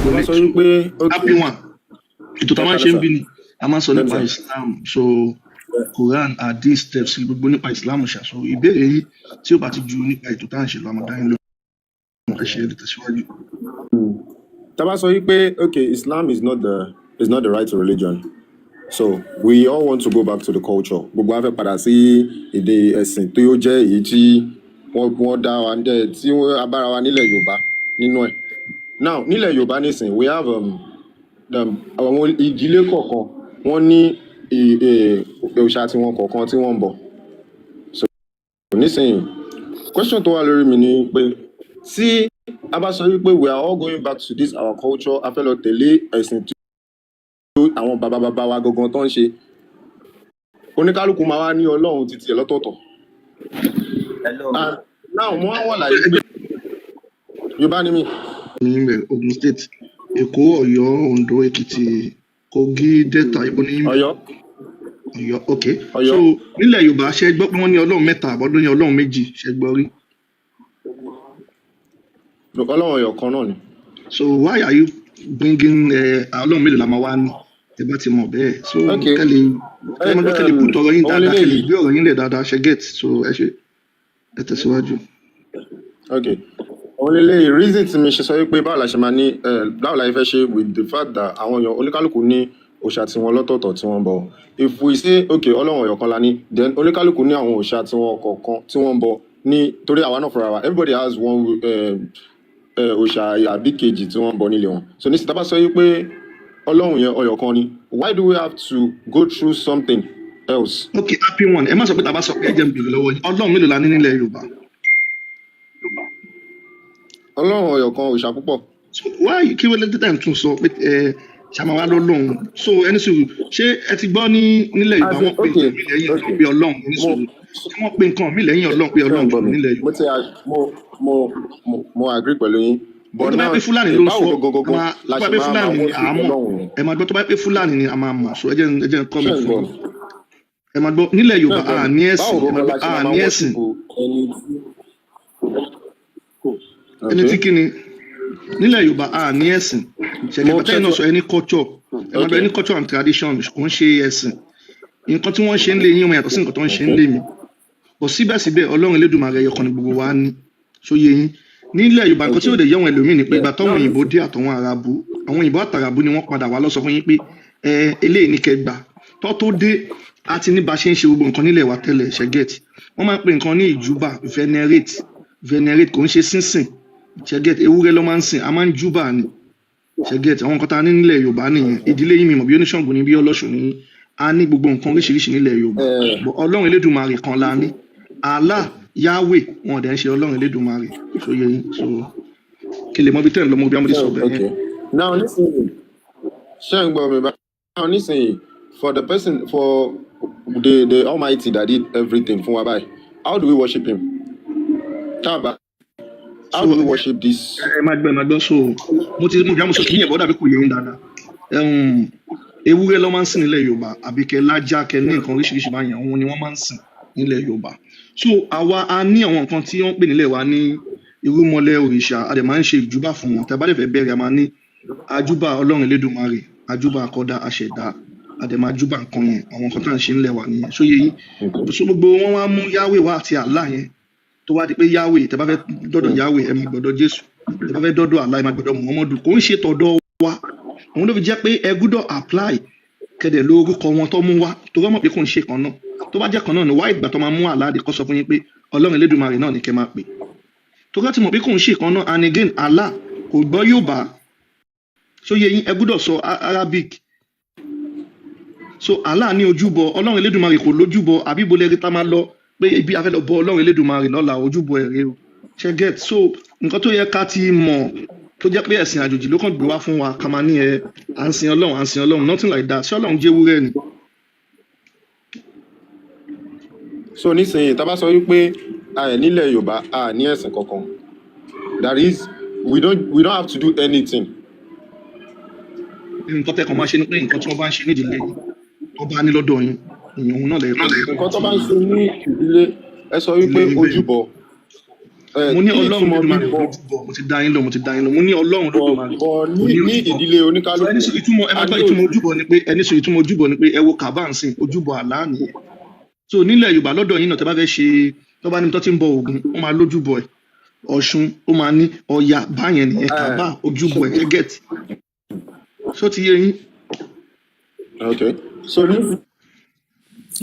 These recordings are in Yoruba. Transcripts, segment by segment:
tó bá wọlé sọ wípé happy one ètò ẹ táwọn kálẹ́ ṣe ń sà bí ni a máa ń sọ bẹ́ẹ̀ nípa sà Islam so Quran hadith steps gbogbo nípa Islam ṣá so ìbéèrè yìí tí ó bá ti ju nípa ètò tá à ń ṣe lọ àmọ́ dáhìn lóhùn ẹ ṣe é tẹ̀síwájú. tá bá sọ wípé okay Islam is not the right religion so we all want to go back to the culture gbogbo wa fẹ́ padà sí èdè ẹ̀sìn tó yóò jẹ́ èyí tí wọ́n dá wa tí a bára wa nílẹ̀ Yorùbá nínú ẹ̀ now nílẹ̀ Yorùbá nísìn we have àwọn ìdílé kọ̀ọ̀kan wọ́n ní òòṣà tiwọn kọ̀ọ̀kan tí wọ́n ń bọ̀ so nísìnyí question tó wà lórí mi ni pé tí a bá sọ wípé we are all going back to this our culture a fẹ́ lọ tẹ̀lé ẹ̀sìn tí àwọn bàbá wa gangan tó ń ṣe oníkálukú máa wá ní Ọlọ́run títí ẹ̀ lọ́tọ̀ọ̀tọ̀ and now mo wá wà láyé pé Yorùbá ni mí. ní Ogun State Èkó Ọ̀yọ́ Oǹdó Èkìtì Kogi Delta ibo ní Ọ̀yọ́ ok so nílẹ̀ Yorùbá ṣe gbọ́ pé wọ́n ní Ọlọ́run mẹ́ta àbọ̀dún ní Ọlọ́run méjì ṣe gbọ́ rí. Ọlọ́run Ọ̀yọ́ kan náà ni. So why are you bringing Ọlọ́run mélòó la máa wá ní ẹ bá ti mọ̀ bẹ́ẹ̀ so kẹ́lẹ̀ put ọ̀rọ̀ yín dáadáa kẹ́lẹ̀ gbé ọ̀rọ̀ yín lẹ̀ dáadáa ṣe get so ẹ tẹ̀síwájú. ok òun lélẹ̀ reason tí mi ṣe sọ wípé báwo la ṣe máa ní báwo la fẹ́ ṣe with the fact that àwọn èèyàn oníkálukú ní òòṣà tiwọn lọ́tọ̀ọ̀tọ̀ tí wọ́n ń bọ if we say ok Ọlọ́run Ọ̀yọ́ kan la ní then oníkálukú ní àwọn òòṣà tiwọn kọ̀ọ̀kan tí wọ́n ń bọ ní torí àwa náà fúnra wa everybody has one òòṣà àbí kejì tí wọ́n ń bọ nílé wọn so ní sítá bá sọ wípé Ọlọ́run yẹn Ọ̀yọ́ kan ni why do we have to go through something else. ok happy one ẹ má sọ pé tàbá sọ pé ẹ jẹ́ n bèrè lọ́wọ́ yín Ọlọ́run mélòó la ní nílẹ̀ Yorùbá. Ọlọ́run Ọ̀yọ́ kan òòṣà púpọ̀. so why kí wọ́n lè tẹ́tà tún sọ pé ṣàmàwá lọ́lọ́run so ẹni sùúrù ṣé ẹ ti gbọ́ nílẹ̀ Yorùbá wọ́n pè nǹkan mi lẹ́yìn Ọlọ́run pé Ọlọ́run ẹni sùúrù tí wọ́n pè nǹkan mi lẹ́yìn Ọlọ́run pé Ọlọ́run tó nílẹ̀ Yorùbá. mo agree pẹ̀lú yín. tó bá pé Fúlàní ló ń sọ tó bá pé Fúlàní ni à á mọ̀ ẹ máa gbọ́ tó bá pé Fúlàní ni a máa mọ̀ so ẹ jẹ́ kọ́ mi fún mi ẹ máa gbọ́ nílẹ̀ Yorùbá a ní ẹ̀sìn a ní ẹ̀sìn ẹni tí kí ni nílẹ̀ Yorùbá a ní ẹ̀sìn ṣẹ̀kẹ̀ pátá iná sọ ẹni culture ẹ máa gbọ́ ẹni culture and tradition kò ń ṣe ẹ̀sìn nǹkan tí wọ́n ṣe ń lé yín wọn yàtọ̀ sí nǹkan tó ń ṣe ń lé mi bọ̀ síbẹ̀síbẹ̀ Ọlọ́run Elédùmarè ẹyọkan ni gbogbo wa ní so yé yín nílẹ̀ Yorùbá nǹkan tí ó lè yẹ wọn ẹlòmíì ni pé ìgbà tọ́wọn òyìnbó dé àtọ̀wọn Àràbù àwọn òyìnbó àtàràbù ni wọ́n padà wá lọ sọ fún yín pé eléyìí ní kẹgbà tó dé a ti ní bá ṣe ń ṣe gbogbo nǹkan nílẹ̀ wa tẹ́lẹ̀ ṣẹ́gẹ̀tì wọ́n máa ń pè nǹkan ní ìjúbà venerate kò ń ṣe sínsìn ṣẹ́gẹ̀tì ewúrẹ́ ló máa ń sìn a máa ń júbà ni ṣẹ́gẹ̀tì àwọn nǹkan tá a ní nílẹ̀ Yorùbá nìyẹn ìdílé yìí mímọ̀ bí oníṣàngó ni bí Ọlọ́ṣun ni a ní gbogbo nǹkan oríṣiríṣi nílẹ̀ Yorùbá Ọlọ́run Elédùmarè kan la ní Allah Yahweh wọn dẹ̀ ń ṣe Ọlọ́run Elédùmarè so yẹ yín so kí lè mọ bí tẹ́lẹ̀ lọ́mọ bí amúdí sọ bẹ́ẹ̀ yẹn. now nísìnyí ṣé ń gbọ́ mi bá now nísìnyí for the Almighty that did everything fún wa báyìí how do we worship him? How do we worship this? ẹ máa gbọ́ so mo jáwọ́ sọ kí yẹn bọ́ dàbí kò yẹ yín dáadáa ewúrẹ́ ló máa ń sìn nílẹ̀ Yorùbá àbí kẹ lájá kẹ ní nǹkan oríṣiríṣi báyìí àwọn ni wọ́n máa ń sìn nílẹ̀ Yorùbá so àwa a ní àwọn nǹkan tí wọ́n pè nílẹ̀ wa ní irúmọlẹ̀ òrìṣà a dẹ̀ máa ń ṣe ìjúbà fún wọn tẹ́ bá dẹ̀ fẹ́ bẹ̀rẹ̀ a máa ní àjúbà Ọlọ́run Elédùmarè àjúbà akọ́dá aṣẹ̀dá a dẹ̀ máa júbà nǹkan yẹn àwọn nǹkan tá à ń ṣe nílẹ̀ wa nìyẹn so yẹ yín so gbogbo wọn wá mú Yahweh wá àti Allah yẹn tó wá di pé Yahweh tẹ́ bá fẹ́ dọ́dọ̀ Yahweh ẹ máa gbọ́dọ̀ Jésù tẹ́ bá fẹ́ dọ́dọ̀ Allah ẹ máa gbọ́dọ̀ Muhammadu kò ń ṣe tọ̀dọ̀ wa òun ló fi jẹ́ pé ẹ gbọ́dọ̀ apply kẹ̀dẹ̀ lórúkọ wọn tó mú wá tó rọ́mọ̀ pé kò ń ṣe kan náà tó bá jẹ́ kan náà ni wá ìgbà tó máa mú aláàdì kọ́ sọ fún yín pé Ọlọ́run Elédùmarè náà ni kẹ́ máa pè tó bá ti mọ̀ pé kò ń ṣe kan náà and again Allah kò gbọ́ Yorùbá so yẹ yín ẹ gbọ́dọ̀ sọ Arabic so Allah ní ojúbọ Ọlọ́run Elédùmarè kò lójúbọ àbí bolẹ̀ rí tá máa lọ pé ibi afẹ́ lọ bọ Ọlọ́run Elédùmarè lọ́la ojúbọ ẹ̀rẹ́ o ṣe get so nǹkan tó yẹ ká ti mọ̀ tó jẹ́ pé ẹ̀sìn àjòjì ló kàn gbé wá fún wa ká máa ní à ń sin Ọlọ́run nothing like that ṣé Ọlọ́run jẹ́ ewúrẹ́ ni. so nísìnyí tá a bá sọ wípé nílẹ̀ Yorùbá a ní ẹ̀sìn kankan that is we don't have to do anything. nǹkan tẹ́kọ̀ọ́ máa ṣe ni pé nǹkan tí wọ́n bá ń ṣe nídìílé tó bá ní lọ́dọ̀ yín ìyẹn òun náà lẹ́yìn. nǹkan tó bá ń ṣe ní ìdílé ẹ sọ wípé ojúbọ mo ní kí ni ọlọ́run ìtumọ̀ Olódùmarè bíbọ lójúbọ mo ti dá yín lọ mo ní ọlọ́run Olódùmarè bọ kò ní ní ní ojúbọ ìdílé so oníkálukú ẹni sọ ìtumọ̀ ẹ a máa gbọ́ ní ìtumọ̀ òṣù ojúbọ ni pé ẹni sọ ìtumọ̀ ojúbọ ni pé ẹ wo kàbá ń sìn ojúbọ àlá nìyẹn so nílẹ̀ Yorùbá lọ́dọ̀ yín náà tẹ́ bá fẹ́ ṣe tó bá ní tó ti ń bọ Ògún ó máa lójúbọ ẹ̀ Ọ̀ṣun ó máa ní Ọya báyẹn nìyẹn kàbá ojúbọ ẹ̀ gẹ́gẹ́t so ti yé yín okay so ní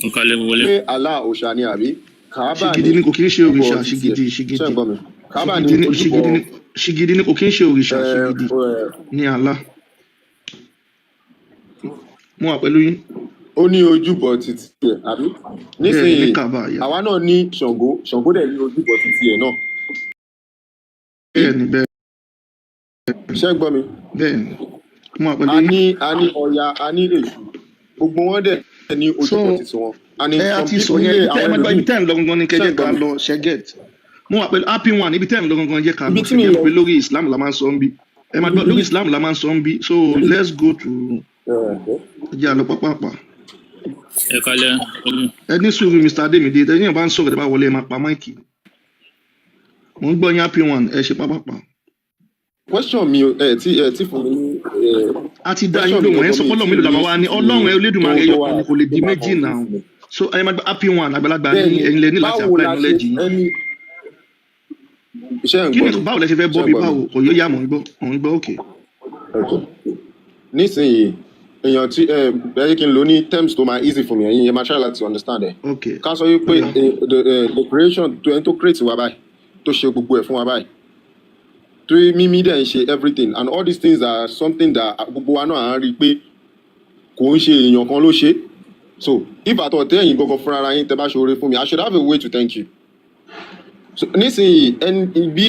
ó kalẹ̀ wọlé. pé Allah òòṣà ni àbí Kaaba ṣìgìdì ní ni kò kí ń ṣe ojúbọ òrìṣà títí ẹ̀ ṣìgìdì ṣé ń gbọ́ mi Kaaba ní ṣìgìdì ojúbọ ṣìgìdì ni kò kí ń ṣe òrìṣà ẹ ṣìgìdì ẹ ní Allah mo wà pẹ̀lú yín ó ní ojúbọ títí ẹ̀ àbí bẹ́ẹ̀ ni ní nísìnyí kàbá àyà àwa náà ní Ṣàngó dẹ̀ ní ojúbọ títí ẹ̀ náà bẹ́ẹ̀ ni bẹ́ẹ̀ ṣé ń gbọ́ mi bẹ́ẹ̀ ni mo wà pẹ̀lú a yín ní Ọya a ní Èṣù gbogbo wọn dẹ̀ ní so ojúbọ títí wọn and in ẹ some àti sọ people yẹn nílé ibi tẹ́ ẹ àwọn máa gba ibi ẹlòmíì tẹ́ ẹ ń lọ gangan ní ṣé kẹjẹ ń gbọ́ ká mi lọ ṣẹgẹt mo wà pẹ̀lú happy one ibi tẹ́ ẹ ń lọ gangan jẹ́ ká ibi lọ tí mi ṣẹgẹt lọ pé lórí Islam la máa ń sọ ń bí ẹ máa gbọ́ lórí Islam la máa ń sọ ń bí so let's go to ẹjẹ àlọ pápápá ẹ kalẹ̀ ẹ ní sùúrù Mr. Adémídé tẹ́yìn yẹn bá ń sọ̀rọ̀ tẹ́ bá wọlé ẹ máa pa máìkì mo ń gbọ́ yín happy one ẹ ṣe pápápá question mi tí fún mi ní a ti dá yín question mi lóhùn ẹ ń sọ gangan mi pọ́lọ́ tí mélòó làwọn ní wá ní Ọlọ́run ẹ Olódùmarè tó ẹyọ wà kan ni kò lè di tó bá méjì náà confuse mi so ẹ máa gbọ́ happy one àgbàlagbà ní bẹ́ẹ̀ni ẹ̀yin lẹ ní láti báwo apply la ṣe knowledge yín ẹni iṣẹ́ ń kí gbọ́ ni mi báwo lẹ ṣe fẹ́ bọ́ iṣẹ́ ń bí gbọ́ mi báwo kò yóò yá mò ń gbọ́ òkè okay nísìnyí èèyàn tí ẹ kí n lò ní terms tó máa easy fún mi ẹ̀yin ẹ máa try láti understand ẹ̀ òkè ká sọ wípé ọ̀yà the creation tó ẹni tó create wa báyìí tó ṣe gbogbo ẹ̀ fún wa báyìí tó mímí dẹ̀ ń ṣe everything and all these things are something that gbogbo wa náà à ń rí i pé kò ń ṣe èèyàn kan ló ṣe so if at all tẹ́yìn gangan fúnra ara yín tẹ́ bá ṣe oore fún mi I should have a way to thank you so nísìnyí ẹni bí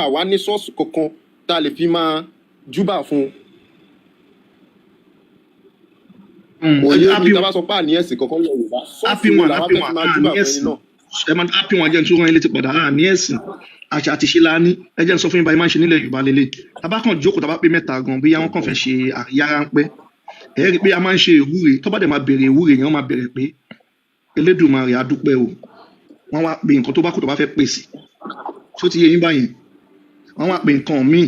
àwa ní source kankan tá a lè fi máa júbà fún òye mi happy tá a bá sọ pé àní ẹ̀sìn kankan lọ Yorùbá happy source wo one làwa happy fẹ́ fi one máa a júbà ní fún ẹni ẹ̀sìn náà ẹ máa happy one jẹ́ n tún rán yín létí padà a ní ẹ̀sìn àṣà àti ṣe la ní ẹ jẹ́ n sọ fún yín báyìí máa ń ṣe nílẹ̀ Yorùbá lélẹ̀ tábà kàn jókòó tábà pé mẹ́ta gan bí àwọn kàn fẹ́ ṣe àríyá ráńpẹ́ ẹ rí i pé a máa ń ṣe ìwúre tó bá dẹ̀ máa bẹ̀rẹ̀ ìwúre yẹn wọ́n máa bẹ̀rẹ̀ pé Elédùmarè a dúpẹ́ o wọ́n wá pe nǹkan tó bá kù tó bá fẹ́ pèsè tó ti yé yín báyìí wọ́n wá pe nǹkan míì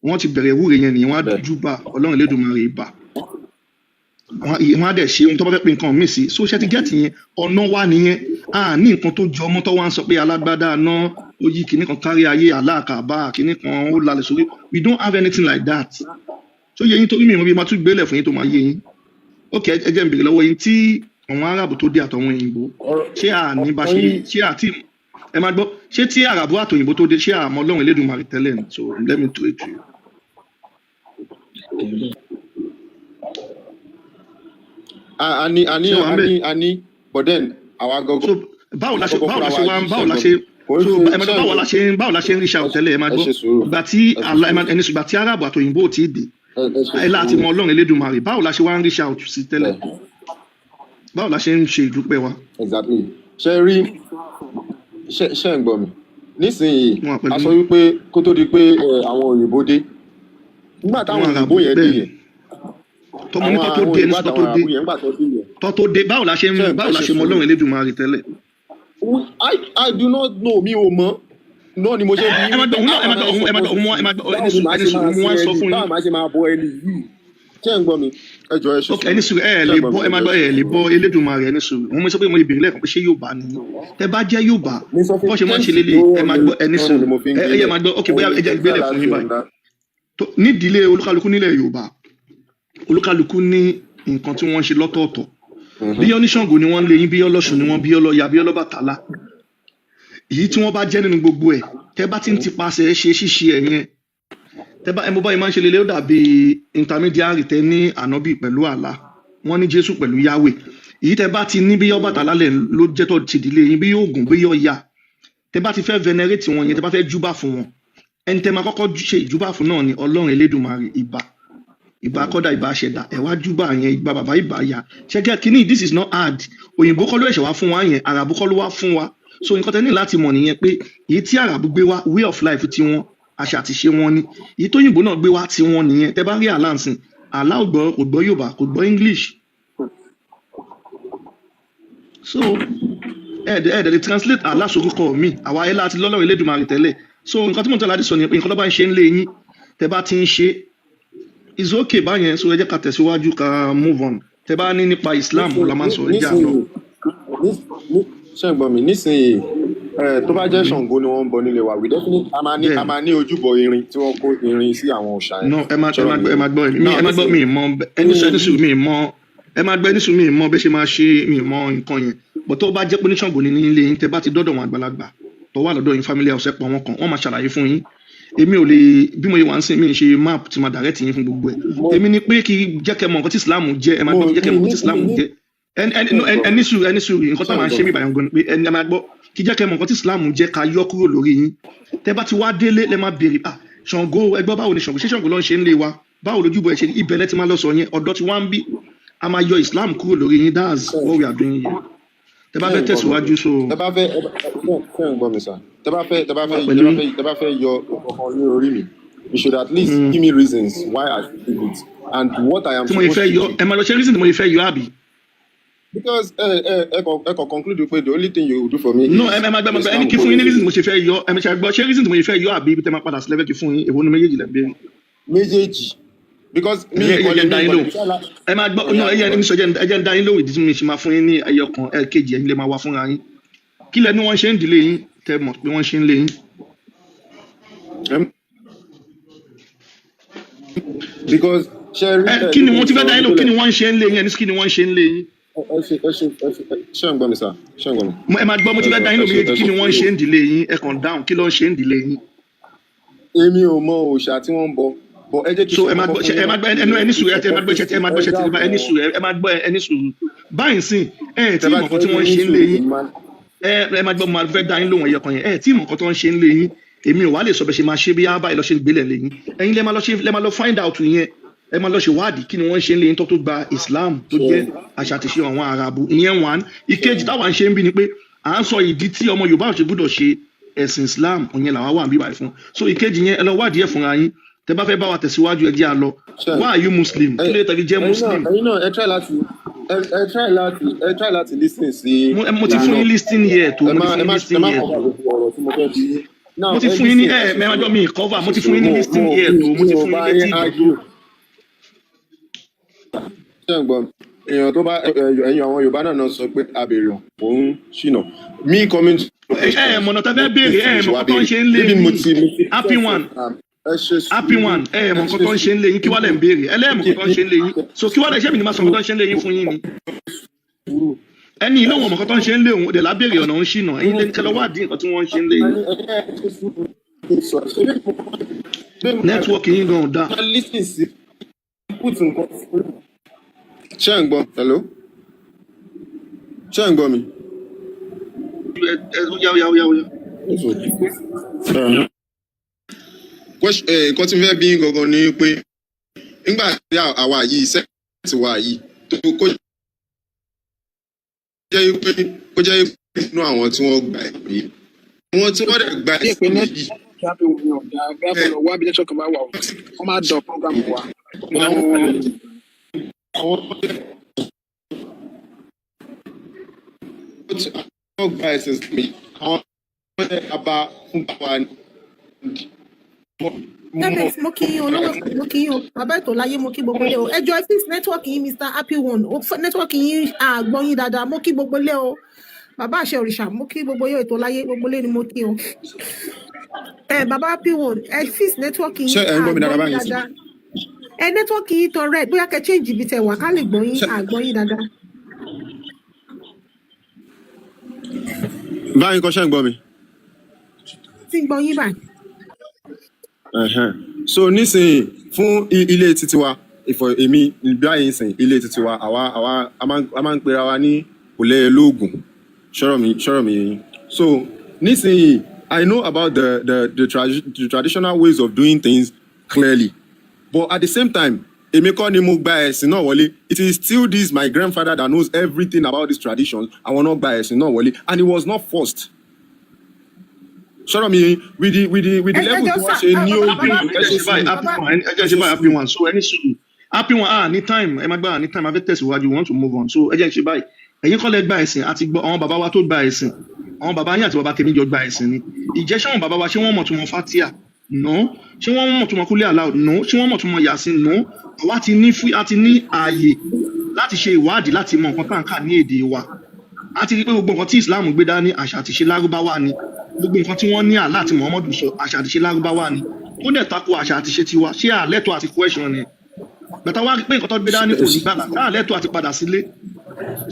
wọ́n ti bẹ̀rẹ̀ ìwúre yẹn nìyẹn wọ́n á bẹ́ẹ̀ dújú bá Ọlọ́run Elédùmarè bá wọ́n á dẹ̀ ṣe ohun tó bá fẹ́ pe nǹkan míì sí so ṣe ti gẹ́ẹ̀tì yẹn ọ̀nà wa nìyẹn a ní nǹkan tó jọ ọmọ tó wá ń sọ pé alágbádá ná ó yí kinní kan kárí ayé aláàkàbá kinní kan ó lalẹ̀ sórí we don't have anything like that tó yẹ yín torí mi ìwọ̀n bí ma tún gbélé fún yín tó máa yé yín ok ẹ jẹ́ n béèrè lọ́wọ́ yín tí àwọn arábù tó dé àtọ̀wọn òyìnbó ṣé à ní bá ṣe ṣé àti ẹ máa gbọ́ ṣé tí arábù àtòyìnbó tó dé ṣé àmọ́ Ọlọ́run Elédùmarè tẹ́lẹ̀ ni so let me do it to you. a ní but then àwa so gangan báwo la ṣe gangan báwo fúnra la wa ṣe wá yìí báwo la ṣe so ṣe ń gbọ́ ẹ máa gbọ́ báwo la ṣe ń rí ṣàwọn tẹ́lẹ̀ ẹ máa ẹ gbọ́ ṣe sùúrù ìgbà tí ẹ ṣe sùúrù ẹni ṣùgbà tí arábù àtòyìnbó ò tí ì dé ẹ ṣe ẹ láti mọ sùúrù Ọlọ́run Elédùmarè báwo la ṣe wá ń rí ṣàwọn sí tẹ́lẹ̀ bẹ́ẹ̀ báwo la ṣe ń ṣe ìdúpẹ́ wa exactly ṣe rí ṣe ń gbọ́ mi nísìnyí wọn a pẹ̀lú sọ wípé kó tó di pé àwọn òyìnbó dé nígbà táwọn àwọn òyìnbó arábù yẹn dé bẹ́ẹ̀ yẹn tọmọ ní àwọn tó dé ẹni òyìnbó tó àtàwọn dé arábù yẹn nígbà tó dé yẹn tó dé báwo la ṣe ṣe ẹ mọ ṣe Ọlọ́run sùúrù Elédùmarè tẹ́lẹ̀ I do not know mi ò mọ̀ náà ni mo ṣe bí ẹ máa gbọ́ òun náà ẹ máa gbọ́ òun ẹ máa gbọ́ òun ẹ máa gbọ́ ẹni sùn mo wá ń sọ fún báwo yín máa ṣe máa bọ ẹni yìí ṣé ń gbọ́ mi ẹ jọ ẹ ṣe ok ẹni sùn ẹ ṣé lè ń gbọ́ bọ́ mi ẹ máa gbọ́ ẹ lè bọ́ Elédùmarè ẹni sùn wọn mọ sọ pé mo lè béèrè lẹ́ẹ̀kan pé ṣé Yorùbá ni tẹ bá jẹ́ Yorùbá mi sọ fún bọ́ ṣe máa ń ṣe tẹ́ǹsì lélẹ̀ tó ẹ máa gbọ́ ẹni sùn rọrùn ni mo fi ń ẹ gbé yẹ lẹ̀ máa gbọ́ ok òun bóyá ni ẹ jẹ́ mo gbélé fẹ́ fún láti yín báyìí ọ̀dà nídìílé olúkálukú nílẹ̀ Yorùbá olúkálukú ní nǹkan tí wọ́n ń ṣe lọ́tọ̀ọ̀tọ̀ bí oníṣàngó ni wọ́n ń lé yín bí ọlọ́ṣun ni wọ́n bí ọlọ́ya bí ọlọ́bàtálá èyí tí wọ́n bá jẹ́ nínú gbogbo ẹ̀ tẹ́ bá ti ń tipasẹ̀ ṣe ṣíṣe ẹ̀ yẹn tẹ́ bá ẹmọ báyìí máa ń ṣe lélẹ́ ó dàbí intermediary tẹ́ ní ànábì pẹ̀lú àlá wọ́n ní Jésù pẹ̀lú Yahweh èyí tẹ́ bá ti ní bí Ọbàtálá lẹ̀ ló jẹ́ tó ti ìdílé yín bí Ògún bí Ọya tẹ́ bá ti fẹ́ venerate wọn yẹn tẹ́ bá fẹ́ júbà fún wọn ẹni tẹ́ máa kọ́kọ́ ṣe ìjúbà fún náà ni Ọlọ́run Elédùmarè ìbà kọ́dà ìbà ṣẹ̀dá ẹ̀wá júbà yẹn ìbà bàbá ìbà ya ṣẹ́gẹ́ kínní this is not hard òyìnbó kọ́ ló ẹ̀ṣẹ̀ wá fún wa yẹn àràbù kọ́ ló wá fún wa so nǹkan tẹ́ ní láti mọ̀ nìyẹn pé èyí tí àràbù gbé wá way of life ti wọn àṣà àti ṣe wọn ni èyí tó òyìnbó náà gbé wá ti wọn nìyẹn tẹ́ bá rí àláǹsìn àlá ò gbọ́ Yorùbá kò gbọ́ English so ẹ̀ẹ́dẹ̀ lè translate Allah sórúkọ mi àwa ẹ̀ láti lọ́lọ́run Elédùmarè tẹ́lẹ̀ so nǹkan tí mo tẹ́ láti sọ ni pé nǹkan tó bá ń ṣe ń lé yín tẹ́ bá ti ń ṣe is okay báyẹn so ẹ jẹ́ ká tẹ̀síwájú ká move on tẹ́ bá ní nípa Islam la máa ń sọ ẹja lọ. ṣé ń gbọ́ mi nísìnyí tó bá jẹ́ Ṣàngó ni wọ́n ń bọ nílé wa we definitely a máa ní ojúbọ irin tí wọ́n kó irin sí àwọn òòṣà yẹn. no ẹ máa gbọ́ mi mọ ẹni sùúrù mi mọ ẹ máa gbọ́ ẹni sùúrù mi mọ bẹ́ẹ̀ ṣe máa ṣe mi mọ nǹkan yẹn but tó bá jẹ́ pé ní Ṣàngó ni nílé yín tẹ́ bá ti dọ́dọ̀ wọn àgbàlagbà tó wà lọ́dọ̀ yín family house pọ̀ wọn kan wọ́n máa ṣàlàyé fún yín èmi ò lè bí mo yẹ wá ń sìn mí ṣe map tí máa direct yín fún gbogbo ẹ̀ èmi ni pé kí jẹ́ kẹ́ mọ̀ nǹkan tí Islam jẹ́ ẹ máa gbọ́ jẹ́ kẹ́ mọ̀ nǹkan tí Islam jẹ́ ẹni sùúrù nǹkan tó máa ń ṣe mí bàyàn gan pé ẹni máa gbọ́ kí jẹ́ kẹ́ mọ̀ nǹkan tí Islam jẹ́ ká yọ kúrò lórí yín tẹ́ bá ti wá délé lẹ́ máa béèrè Ṣàngó ẹgbọ́ báwo ni Ṣàngó ṣé Ṣàngó ló ń ṣe ń lé wa báwo lójúbọ ẹ̀ ṣe ibẹ̀ lẹ́ ti máa lọ sọ yẹn ọ̀dọ́ tí wọ́n ń bí a máa yọ Islam kúrò lórí yín that's what we are doing here tẹ́ bá fẹ́ tẹ̀síwájú so. tẹ́ bá fẹ́ ń gbọ́ mi sá tẹ́ bá fẹ́ yọ ọkàn ní orí mi you should at least give me reasons why I should do it and what I am supposed to do. ẹ máa lọ ṣe reason tí mo fẹ́ yọ àbí. because ẹ kò conclude pé the only thing you do for me. no ẹ máa gbọ́ ẹni kí fún yín ní reason tí mo ṣe fẹ́ yọ ẹ máa gbọ́ ṣé reason tí mo fẹ́ yọ àbí ibi tẹ́ máa padà sí level kí fún yín èwo ni méjèèjì lẹ́ béèrè. méjèèjì because mi ẹ máa gbọ́ no ẹyẹ ẹni sọ ẹjẹ ń dá yín lóhùn ìdí tí mi ṣe máa fún yín ní ẹyọ kan ẹ̀kejì ẹ̀yin lè máa wá fúnra yín kí lẹ ní wọ́n ṣe ń dìlé yín tẹ́ mọ̀ pé wọ́n ṣe ń lé yín. because kí ni wọ́n ti fẹ́ dá yín lóhùn kí ni wọ́n ṣe ń lé yín ẹni kí ni wọ́n ṣe ń lé yín. ṣé ń gbọ́ mi sá ṣé ń gbọ́ mi. ẹ máa gbọ́ mo ti fẹ́ dá yín lóhùn méjèèjì kí ni wọ́n ṣe ń dìlé yín ẹ kàn dáhùn kí ló ń ṣe ń dìlé yín. èmi ò mọ òòṣà tí wọ́n ń bọ but ẹ jẹ́ kí so ẹ máa gbọ́ ẹni sùúrù ẹ máa gbọ́ ẹni sùúrù báyìí sìn tí mọ̀ nǹkan tí wọ́n ṣe ń lé yín ẹ máa gbọ́ mo fẹ́ dá yín lóhùn ẹyọ kan yẹn tí mọ̀ nǹkan tí wọ́n ṣe ń lé yín èmi ò wá lè sọ bẹ́ẹ̀ ṣe máa ṣe bí yábà lọ ṣe gbélé lé yín ẹ̀yin lẹ máa lọ find out yẹn ẹ máa lọ ṣe wádìí kí ni wọ́n ṣe ń lé yín tó gba Islam tó jẹ́ àṣà àti ṣe àwọn Arabu ìyẹn one ìkejì táwa ń ṣe ń bí ni pé à ń sọ ìdí tí ọmọ Yorùbá ò ṣe gbọ́dọ̀ ṣe ẹ̀sìn Islam òyìn làwa wà ń bí báyìí fún so ìkejì yẹn ẹ lọ wádìí ẹ̀ fúnra yín tẹ́ bá fẹ́ bá wa tẹ̀síwájú ẹ jẹ́ a lọ why are you Muslim kí ló tẹ̀lé jẹ́ Muslim. ẹ̀yin náà ẹ try láti listen sí. mo ti fún yín listing yẹ tó mo ti fún yín ní mẹ́wàá mi cover mo ti fún yín ní listing yẹ tó mo ti fún yín létí ìgbàgbọ́. ṣé ń gbọ́ èèyàn tó bá ẹ̀yin àwọn Yorùbá náà sọ pé abèrè òun ṣìnà me coming to. mọ̀nà tá fẹ́ béèrè mọ̀ tó ń ṣe ń lé yín happy one mọ̀ nǹkan tó ń ṣe ń lé yín kí wàá lẹ̀ ń béèrè ẹlẹ́mọ̀ nǹkan tó ń ṣe ń lé yín so kí wàá lẹ̀ ṣẹ́mi ní máa sọ nǹkan tó ń ṣe ń lé yín fún yín ni ẹni ìlú wọn mọ̀ nǹkan tó ń ṣe ń lé òun dẹ̀ lábẹ́rẹ̀ ọ̀nà ń ṣìnà ẹ̀yin lè kẹlẹ́ wádìí nǹkan tí wọ́n ń ṣe ń lé yín. nẹ́tíwọ́ọ̀kì yín gan ọ̀dà. ṣé ń gbọ́ hello ṣé ń gbọ́ mi. nǹkan tí mo fẹ́ bí gangan ni pé nígbà tí àwa yìí sẹ́ẹ̀tì wa yìí tó kó jẹ́ inú àwọn tí wọ́n gbà ẹ̀ yìí àwọn tí wọ́n dẹ̀ gbà ẹ̀ sí yìí. wọ́n máa dọ̀ program wa. àwọn gba ẹsẹ̀ sí mi àwọn ọmọdé abá fún bàbá ni. mo kí yín olówó mo kí yín o bàbá ètò láyé mo kí gbogbo lé o ẹjọ fix nẹtíwọọkì yín Mr. Happy One nẹtíwọọkì yín àgbọn yín dáadáa mo kí gbogbo lé o bàbá àṣẹ òrìṣà mo kí gbogbo yín ètò láyé gbogbo lé ni mo kí o bàbá Happy One fix nẹtíwọọkì yín àgbọn yín dáadáa nẹtíwọọkì yín tán rẹ bóyá kẹ change ibi tẹ wà ká lè gbọ́ yín àgbọn yín dáadáa. báyìí kọ́ ṣe ń gbọ́ mi. tí ń gbọ́ yín báyìí. so nísìnyí fún ilé títí wa ìfọ̀ èmi báyìí sìn ilé títí wa àwa a máa ń pera wa ní òlẹ́ lóògùn ṣọ́rọ̀ mi yẹn so nísìnyí I know about the traditional ways of doing things clearly but at the same time èmi kọ́ ni mo gba ẹ̀sìn náà wọlé it is still this my grandfather that knows everything about these traditions àwọn náà gba ẹ̀sìn náà wọlé and it was not forced. sọ̀rọ̀ mi with the level tí wọ́n ṣe ní ojú ẹ̀jẹ̀ ṣe báyìí Happy One so ẹni sùúrù Happy One ní time ẹ má gbára ní time a fẹ́ tẹ̀síwájú we want to move on so ẹ̀jẹ̀ ṣe báyìí ẹ̀yin kọ́ lẹ gba ẹ̀sìn àti gbọ́ àwọn bàbá wa tó gba ẹ̀sìn àwọn bàbá yín àti bàbá tèmi jọ gba ẹ̀sìn ni ìjẹ́ ṣé àwọn bàbá wa ṣé wọ́n mọ̀ tó mọ fatia no ṣé wọ́n mọ̀ tó mọ kúlẹ̀ aláwọ̀ no ṣé wọ́n mọ̀ tó mọ yasin no àwa ti ní ààyè láti ṣe ìwádìí láti mọ nǹkan tá à ń kà ní èdè wa a ti rí pé gbogbo nǹkan tí Islam gbé dání àṣà àti ṣe lárúbáwá ni gbogbo nǹkan tí wọ́n ní àlá àti Muhammadu sọ àṣà àti ṣe lárúbáwá ni ó dẹ̀ tako àṣà àti ṣe tiwa ṣé àlẹ́tọ̀ àti question ni bàtà wá rí pé nǹkan tó gbé dání kò ní gbàgbà tá àlẹ́tọ̀ àti padà sílé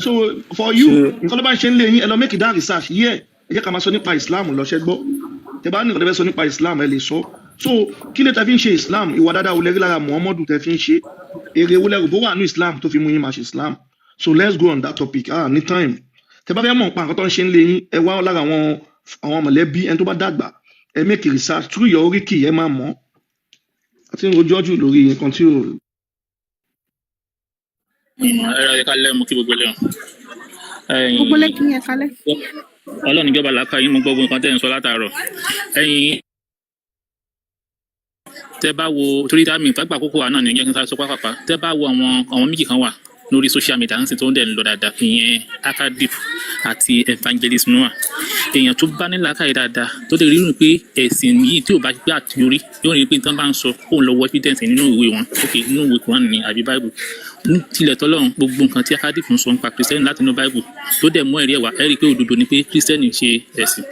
so for you nǹkan tó bá ń ṣe ń lé yín ẹ lọ make that research ẹ jẹ́ ká máa sọ nípa Islam lọ́ṣẹ́ gbọ́ tẹ bá ní nǹkan tó fẹ́ sọ nípa Islam ẹ lè sọ so kí lè tẹ fi ń ṣe Islam ìwà dáadáa wo lẹ́rí lára Muhammadu tẹ fi ń ṣe èrè wo lẹ́rù bó wà ní Islam tó fi mú yín máa ṣe Islam so let's go on that topic ní time tẹ bá fẹ́ mọ̀ nípa nǹkan tó ń ṣe ń lé yín ẹ wá lára àwọn mọ̀lẹ́bí ẹni tó bá dàgbà ẹ make research through your oríkì ẹ máa mọ̀ àti rojọ́ jù lórí nǹkan tí ò. ẹ kálẹ̀ mo kí gbogbo ẹlẹ́wọ̀n. gbogbo lẹ́kìn yẹn kalẹ̀. Ọlọ́run ìjọba làákà yín mo gbọ́ gbogbo nǹkan tẹ́ ń sọ látàárọ̀ ẹ̀yin tẹ́ bá wo torí dáàmì ìfagbà àkókò wa náà ní ìjẹ́ kí n sáré sọ pápápá tẹ́ bá wo àwọn méjì kan wà lórí social media ń sìn tó ń dẹ̀ ń lọ dáadáa ìyẹn Akadip àti Evangelist Noah èèyàn tó bá ní làákàyè dáadáa tó lè rí pé ẹ̀sìn yìí tí ò bá gbé àtìlórí yóò rí pé tán bá ń sọ kóun lọ wọ evidence nínú ìwé wọn nínú ìwé Quran ní àbí Bible ní tilẹ̀ tọ́lọ́run gbogbo nǹkan tí Akadip ń sọ nípa Christian láti inú Bible tó dẹ̀ mú ẹ̀rí ẹ̀wà ẹ̀rí pé òdodo ni pé Christian ṣe ẹ̀sìn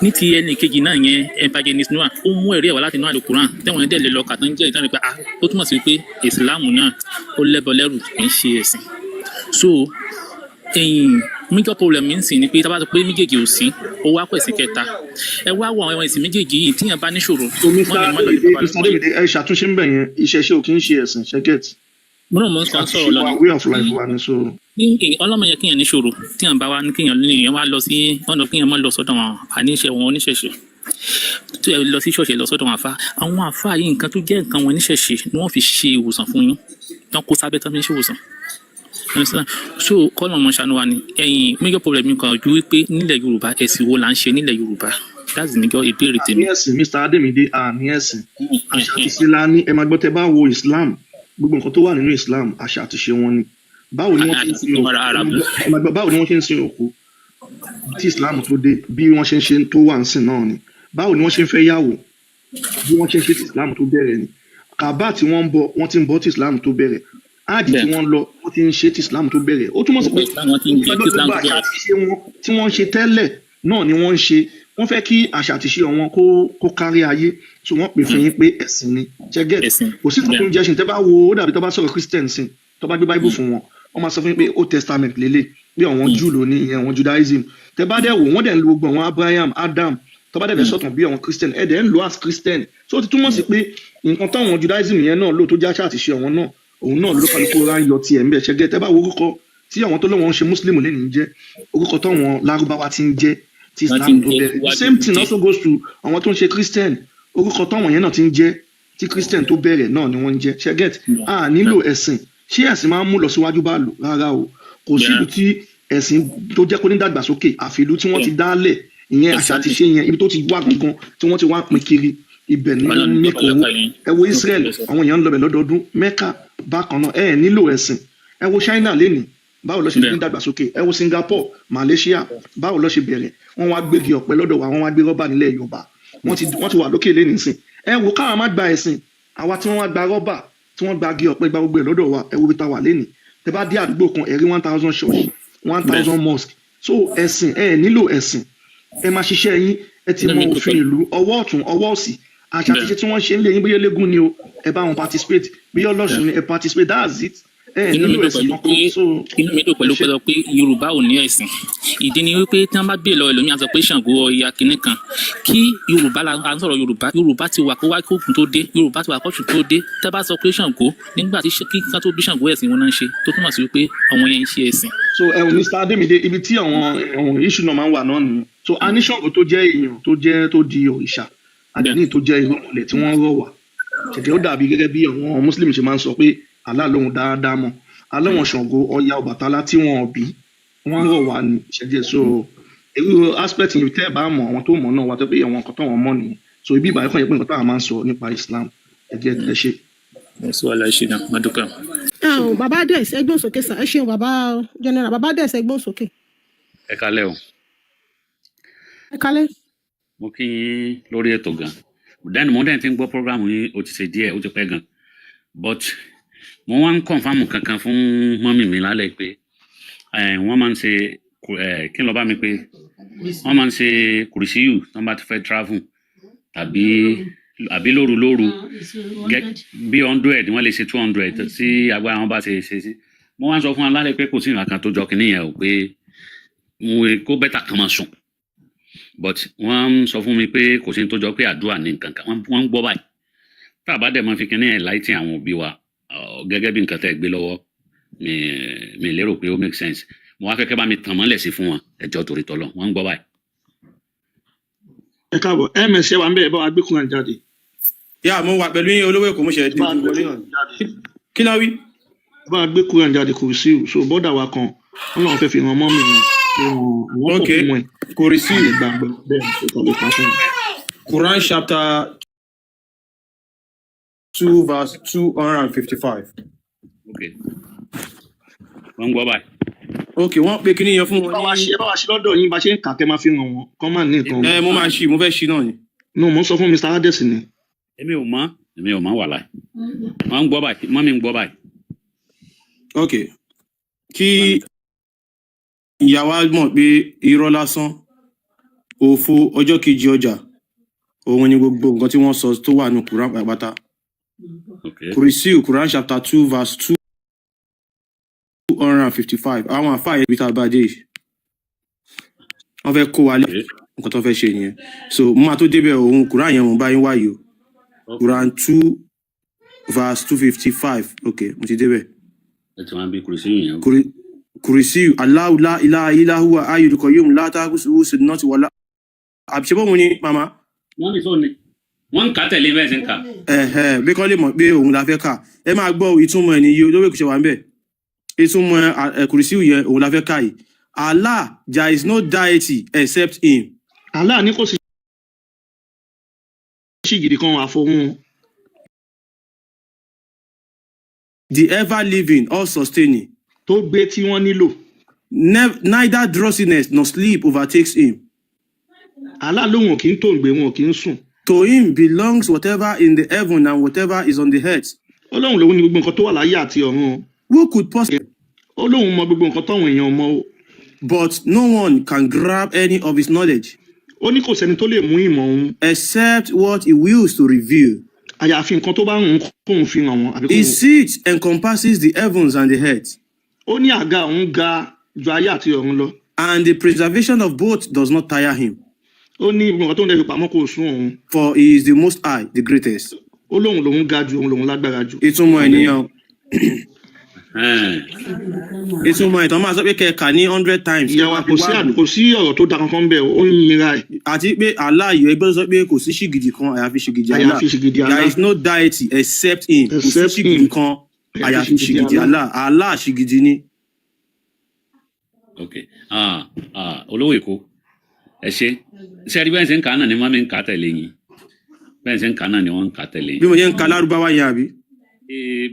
ní ti ẹnì kejì náà yẹn Evangelist Noah ó mú ẹ̀rí ẹ̀wà láti inú àlùkùrán tẹ́wọ̀n dẹ̀ lè lọ kàtó ń jẹ́ ìtàn pé ó túmọ̀ sí pé ìsìláàmù náà ó lẹ́bọ lẹ́rù kì í ṣe ẹ̀sìn so major problem ń sìn ni pé tá a bá sọ pé méjèèjì ò sí ó wá pẹ̀ sí kẹta ẹ wá wọ àwọn ẹ̀sìn méjèèjì yìí tíyàn bá níṣòro. Mr. David ẹ ṣàtúnṣe ń bẹ̀ yẹn ìṣẹ̀ṣe ò kì í ṣe ẹ̀sìn ṣẹ́gẹ̀t. mo náà mo ń sọ̀rọ̀ lọ way of life wa ni so. ọlọ́mọ yẹ kéèyàn níṣòro tíyàn bá wá ní kéèyàn wá lọ sí ọ̀nà kéèyàn má lọ sọ́dọ̀ wọn àníṣe wọn oníṣẹ̀ṣe tó yẹ lọ sí ṣọ́ọ̀ṣì lọ sọ́dọ̀ àwọn àfa yìí nǹkan tó jẹ́ nǹkan wọn oníṣẹ̀ṣe ni wọ́n fi ṣe ìwòsàn fún yín tán kó sábẹ́ tán fi ṣe ìwòsàn so kọ́nà ọmọ ṣàánú wa ni major problem mi kan ju wípé nílẹ̀ Yorùbá ẹ̀sìn wo là ń ṣe nílẹ̀ Yorùbá that's the major ìbéèrè tèmi. àní ẹ̀sìn Mr. Ademide àní ẹ̀sìn àṣà àti ṣe la ní ẹ máa gbọ́ tẹ bá wo Islam gbogbo nǹkan tó wà nínú Islam àṣà àti ṣe wọn ni báwo ni wọ́n ṣe ń sin òkú tí Islam tó dé bí wọ́n ṣe ń ṣe tó wà ń sìn náà ni báwo ni wọ́n ṣe ń fẹ́ yàwó bí wọ́n ṣe ń ṣe tí Islam tó bẹ̀rẹ̀ ni kàbá tí wọ́n ń bọ wọ́n ti ń bọ tí Islam tó bẹ̀rẹ̀ áàdì tí wọ́n lọ wọ́n ti ń ṣe tí Islam tó bẹ̀rẹ̀ ó túmọ̀ sí pé àṣà àti ṣe wọn tí wọ́n ń ṣe tẹ́lẹ̀ náà ni wọ́n ń ṣe wọ́n fẹ́ kí àṣà àti ṣe wọn kó kárí ayé tí wọ́n pè fún yín pé ẹ̀sìn ni ṣẹ́gẹ̀ kò sí tó ń jẹ́ ṣe tẹ́ bá wo ó dàbí tó bá sọ̀rọ̀ Christian sìn tó bá gbé Bible fún wọn wọ́n máa sọ fún yín pé Old Testament lélẹ̀ bí àwọn Jew ló ní ìyẹn àwọn Judaism tẹ́ bá dẹ̀ wò wọ́n dẹ̀ ń lo gbogbo àwọn Abraham Adam tó bá dẹ̀ fẹ́ sọ̀tàn bí àwọn Christian ẹ̀ dẹ̀ ń lo as Christian so ó ti túmọ̀ sí pé nǹkan táwọn Judaism yẹn náà lò tó jẹ́ àṣà àti ṣe àwọn náà òun náà ló kálukú ra ń yọ tiẹ̀ ń bẹ̀ ṣẹ́gẹ́ tẹ́ bá wo orúkọ tí àwọn tó lọ́wọ́ ń ṣe Muslim lè ní jẹ́ orúkọ táwọn Lárúbáwá ti ń jẹ́ tí Islam tó bẹ̀rẹ̀ the same thing also goes to àwọn tó ń ṣe Christian orúkọ táwọn yẹn náà ti ń jẹ́ tí Christian tó bẹ̀rẹ̀ náà ni wọ́n ń jẹ́ ṣẹ́gẹ́t a nílò ẹ̀sìn ṣé ẹ̀sìn máa ń mú lọ síwájú bá lò rárá o kò sí ìlú tí ẹ̀sìn tó jẹ́ kó ní dàgbàsókè àfi ìlú tí wọ́n ti dálẹ̀ ìyẹn àṣà àti ṣe yẹn ibi tó ti wá gangan tí wọ́n ti wá pín kiri ibẹ̀ ní mẹ́kọ̀ọ́ ẹ wo Israel àwọn èèyàn ń lọbẹ̀ lọ́dọọdún Mẹ́kà bákan náà ẹ nílò ẹ̀sìn ẹ wo China lénìí báwo ló ṣe ní dàgbàsókè ẹ wo Singapore Malaysia báwo ló ṣe bẹ̀rẹ̀ wọ́n wá gbégi ọ̀pẹ lọ́dọ̀ wa wọ́n wá gbé rọ́bà nílẹ̀ Yorùbá wọ́n ti wà lókè lénìí sìn ẹ wo káwọn má gba ẹ̀sìn àwa tí wọ́n wá gba rọ́bà tí wọ́n gba igi ọ̀pẹ gba gbogbo ẹ̀ lọ́dọ̀ wa ẹ wo bí ta wà lénìí tẹ bá dé àdúgbò kan ẹ rí 1000 church 1000 mosque so ẹ̀sìn ẹ nílò ẹ̀sìn ẹ máa ṣiṣẹ́ yín ẹ ti mọ òfin ìlú ọwọ́ ọ̀tún ọwọ́ òsì àṣà àti ṣe tí wọ́n ṣe ń lé yín bóyá eléégún ni o ẹ bá wọn participate bóyá ọlọ́sùn ni ẹ participate that's it inú mi dùn pẹ̀lú pé Yorùbá ò ní ẹ̀sìn ìdí ni wípé tí wọ́n bá gbé lọ ẹlòmíà sọ pé Ṣàngó Ọya kìnnì kan kí Yorùbá la ń sọ̀rọ̀ Yorùbá ti wà kó wá kóògùn tó dé Yorùbá ti wà kóògùn tó dé tẹ́ bá sọ pé Ṣàngó nígbà tí kíkà tó bí Ṣàngó ẹ̀sìn wọn náà ń ṣe tó túmọ̀ sí wípé àwọn yẹn ń ṣe ẹ̀sìn. so Mr. Ademide ibi tí àwọn issue náà máa ń wà náà nìyẹn so a ní Ṣàngó tó jẹ́ èèyàn tó di òrìṣà àdéhùn tó jẹ́ ìrọ̀lẹ́ tí wọ́n rọ̀ wá ṣẹ̀kẹ́ ó dàbí gẹ́gẹ́ bí àwọn Muslim ṣe máa ń sọ pé Allah lóhun dáadáa mọ́ aláwọn Ṣàngó Ọya Ọbàtálá tí wọn bí wọn rọ̀ wá ní ìṣẹ́jẹ́ so irú aspect yìí tẹ́ ẹ̀ bá mọ̀ àwọn tó mọ̀ náà wà tó pé àwọn nǹkan tó wọ́n mọ̀ nìyẹn so ibi ìbàyẹ̀kọ́ yẹn pé nǹkan táwọn máa ń sọ nípa Islam ẹ̀jẹ̀ ẹ̀ ṣe. ẹ̀ sọ àlàyé ṣe náà má dúpẹ́. Bàbá Des ẹgbọ́n sókè sà ẹ ṣeun bàbá general bàbá Des ẹgbọ́n sókè ẹ kálẹ́ o ẹ kálẹ́. mo kí yín lórí ètò gan dẹ́nu mo dẹ́n ti ń gbọ́ programu yín ó ti ṣe díẹ̀ ó ti pẹ́ gan but mo wá ń kọ̀nfàmù kankan fún mọ́mì mi lálẹ́ pé wọ́n máa ń ṣe kí n lọ bá mi pé wọ́n máa ń ṣe kùrìsíyù tí wọ́n bá ti fẹ́ travel àbí lóru bí 100 wọ́n lè ṣe 200 sí agbára wọn bá ṣe sí mo wá ń sọ fún wọn lálẹ́ pé kò sí nǹkan tó jọ kínní yẹn o pé kó bẹ́tà kan máa sùn but wọ́n ń sọ fún mi pé kò sí ní tó jọ pé àdúrà ní nǹkan kan wọ́n ń gbọ́ báyìí tá a bá dẹ̀ máa fi kínní ẹ̀ láìtì àwọn òbí wa gẹ́gẹ́ bí nǹkan tẹ́ gbé lọ́wọ́ mi lérò pé ó make sense mo wá fẹ́ kẹ́ bá mi tàn mọ́lẹ̀ sí fún wọn ẹjọ́ torí tọ́lọ́ wọ́n ń gbọ́ báyìí. ẹ káàbọ̀ ms wà ń bẹ̀ ẹ bá wa gbé kúrò jáde. yà mo wà pẹ̀lú yín olówó èkó mo ṣe dé wọlé náà kí ló wí. ẹ bá wa gbé kúrò jáde kò sí so bọ́dà wa kan wọn làwọn fẹ́ fi hàn mọ́mì mi àwọn pọ̀ fún wọn kò rí sí gbàgbọ́ bẹ́ẹ̀ ni tó tàbí pàṣẹ. Quran chapter 2 verse 255. Okay. wọ́n ń gbọ́ báyìí. ok wọ́n pe kíní yẹn fún wọn ẹ bá wa ṣe lọ́dọ̀ yín bá ṣe ń kà kẹ́ máa fi hàn wọn kọ́ máa ní nǹkan. mo máa ṣí mo fẹ́ ṣí náà ni. no mo ń sọ fún Mr. Hades ni. èmi ò mọ̀ wà láì wọ́n ń gbọ́ báyìí mọ́mí ń gbọ́ báyìí. ok kí ìyàwó mọ̀ pé irọ́ lásán òfo ọjọ́ kejì ọjà òun ni gbogbo nǹkan tí wọ́n sọ tó wà ní Quran pàápàá. Kùrìsíù Quran chapter 2 verse 255 àwọn àfáà ibi tá a bá dé yìí wọ́n fẹ́ kó wa lé nǹkan tó fẹ́ ṣe nìyẹn so mo máa tó débẹ̀ òun Quran yẹn mo bá yín wáyé o Quran 2 verse 255 ok mo ti débẹ̀. ẹ ti máa ń bí kùrìsíù yẹn. Kùrìsíù Allahu la ilaha illa huwa hayyul qayyum la ta'khudhuhu sinatun wa la àbíṣebọ́ mu ni màmá. wọ́n ní sọ́ni wọ́n ń kà tẹ̀lé bẹ́ẹ̀ ṣe ń kà. bí kò lè mọ̀ pé òun la fẹ́ kà ẹ máa gbọ́ ìtumọ̀ ẹ̀ nìyí olówó ìkùsẹ̀ wà ń bẹ̀ ìtumọ̀ Kùrìsíù yẹn òun la fẹ́ kà yìí Allah there is no deity except him. Allah ní kò sí gidi kan àfohùn. The ever living all sustaining. tó gbé tí wọ́n nílò. Neither drowsiness nor sleep overtakes him. Allah lóhùn kì í tòǹgbé wọn kì í sùn. To him belongs whatever in the heaven and whatever is on the earth. Ọlọ́run lòun ní gbogbo nǹkan tó wà láyé àti ọ̀run. Who could possibly? Ọlọ́run mọ gbogbo nǹkan táwọn èèyàn mọ̀ o. But no one can grab any of his knowledge. Ó ní kò sẹ́ni tó lè mú ìmọ̀ òun. Except what he wills to reveal. Àyàfi nǹkan tó bá ń kóun fi hàn wọ́n. His seat encompasses the heavens and the earth. Ó ní àga òun ga ju ayé àti ọ̀run lọ. And the preservation of both does not tire him. Ó ní nǹkan tó ń dẹ́bi pamọ́ kò sún òun. For he is the most high, the greatest. Ó lóun lòun ga ju òun lòun lágbára ju. Ìtumọ̀ ènìyàn. Ìtumọ̀ ìtàn máa sọ pé kẹ̀kà ní 100 times. Ìyàwó kò sí ọ̀rọ̀ tó da kankan bẹ́ẹ̀ ó ń mira ẹ̀. Àti pé Allah yóò ẹgbẹ́ sọ pé kò sí ṣìgìdì kan àyàfi ṣìgìdì Allah. There is no deity except him. Kò sí ṣìgìdì kan àyàfi ṣìgìdì Allah. Allah ṣìgìdì ni. Ok olówó èkó ẹ ṣe ṣe rí bẹ́ẹ̀ ṣe ń kà á náà ni mọ́mí ń kà á tẹ̀lé yín bẹ́ẹ̀ ṣe ń kà á náà ni wọ́n ń kà á tẹ̀lé yín. Bí mo ṣe ń ka lárúbáwá yẹn àbí.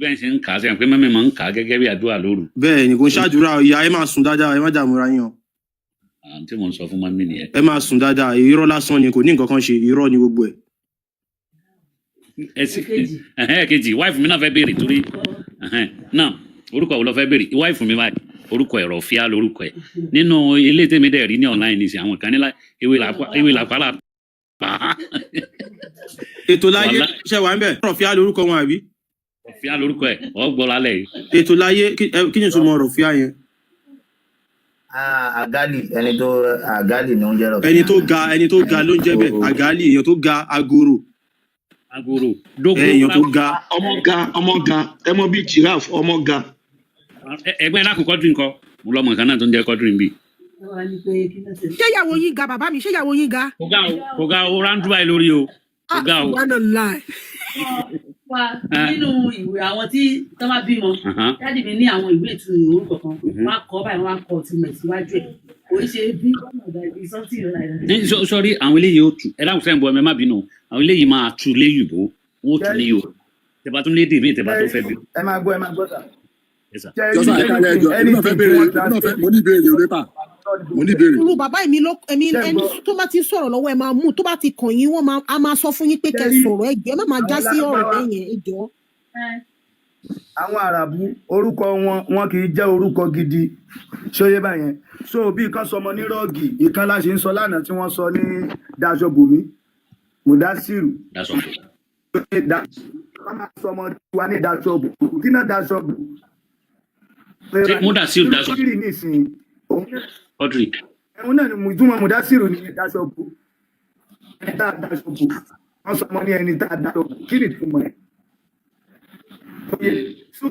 Bẹ́ẹ̀ ṣe ń kà á sẹ́yìn pé mọ́mí máa ń kà á gẹ́gẹ́ bí àdúrà lóru. Bẹ́ẹ̀ ni kò ń ṣàdúrà ìyá ẹ máa sùn dáadáa ẹ má dààmú ra yín o. Tí mo ń sọ fún mọ́mí nìyẹn. Ẹ máa sùn dáadáa irọ́ lásán ni kò ní nǹkan kan ṣe irọ́ ni gbogbo ẹ̀. Kejì wáìfù mi náà fẹ́ béèrè torí náà orúkọ wo lọ fẹ́ béèrè wáìfù mi báyìí orúkọ ẹ̀ Rọ̀fíà lórúkọ ẹ̀ nínú ilé tèmi dẹ̀ rí ní online ní sí àwọn kan nílá ewé làpálà pa. Ètò láyé ṣe wà ń bẹ̀ Rọ̀fíà lórúkọ wọn àbí. Rọ̀fíà lórúkọ ẹ̀ ọgbọ́ lálẹ́ yìí. Ètò láyé kí ni ìtumọ̀ Rọ̀fíà yẹn. Àgálì àgálì ni ó ń jẹ́ Rọ̀fíà. ẹni tó ga ló ń jẹ́ bẹ́ẹ̀ àgálì èèyàn tó ga agoro. Èèyàn tó ga. ọmọ ga ẹ mọ bíi giraffe ọmọ ga. Ẹgbẹ́ náà kò kọ́dùn kọ́ mo lọ́mọ kan náà tó ń jẹ́ kọ́dùn bí. Ṣé ìyàwó yín ga bàbá mi ṣé ìyàwó yín ga. Kò ga o ráńdú báyìí lórí o kò ga o. Wa nínú ìwé àwọn tí tọ́ bá bímọ dáàdì mi ní àwọn ìwé ìtumọ̀ orúkọ kan wọ́n á kọ́ báyìí wọ́n á kọ́ ìtumọ̀ síwájú ẹ̀ kò í ṣe bí sọ́ọ̀tì ìrọ̀lẹ́. Sọ́rí àwọn eléyìí ó tu ẹ láwùjọ fẹ́ bọ ẹ má bínú àwọn eléyìí máa tu léyìnbó wọ́n ó tu ní yòó tẹ̀bá tún lédè mí tẹ̀bá tó fẹ́ bí. Ẹ máa gbọ́ sà. Yes, sir. Ṣé Jọ́sà ẹ̀ka anything ẹjọ́ èmi náà fẹ́ anything tí béèrè wọ́n èmi náà fẹ́ translate mo ní ìbéèrè òrépà mo ní ìbéèrè. irú bàbá mi ló èmi ṣé ń ẹni gbọ́ tó bá ti sọ̀rọ̀ lọ́wọ́ ẹ máa mú tó bá ti kàn yín wọ́n máa a máa sọ fún yín pé kẹ́ ṣẹ́rí sọ̀rọ̀ ẹ jọ̀ọ́ ẹ má máa já àwọn sí ọ̀rọ̀ lárúbáwá bẹ́ẹ̀ yẹn ẹ jọ̀ọ́. àwọn àràbù orúkọ wọn kì í jẹ́ orúkọ gidi ṣóyé báyẹn so bí kan sọmọ ní rọ́ọ̀gì ìkan láṣẹ ń sọ lánàá tí wọ́n sọ ní Daṣọbùmí Mudasiru That's all. wọ́n máa sọmọ wa ní Daṣọbù kí náà Daṣọbù Ṣé Mudasiru irú Daṣọbù? kọ́dírì nísìnyí Audrey. òun náà ni ìtumọ̀ Mudasiru ní Daṣọbù ẹni tá a Daṣọbù wọ́n sọmọ ní ẹni tá a Daṣọbù kí ni ìtumọ̀ ẹ̀ oye so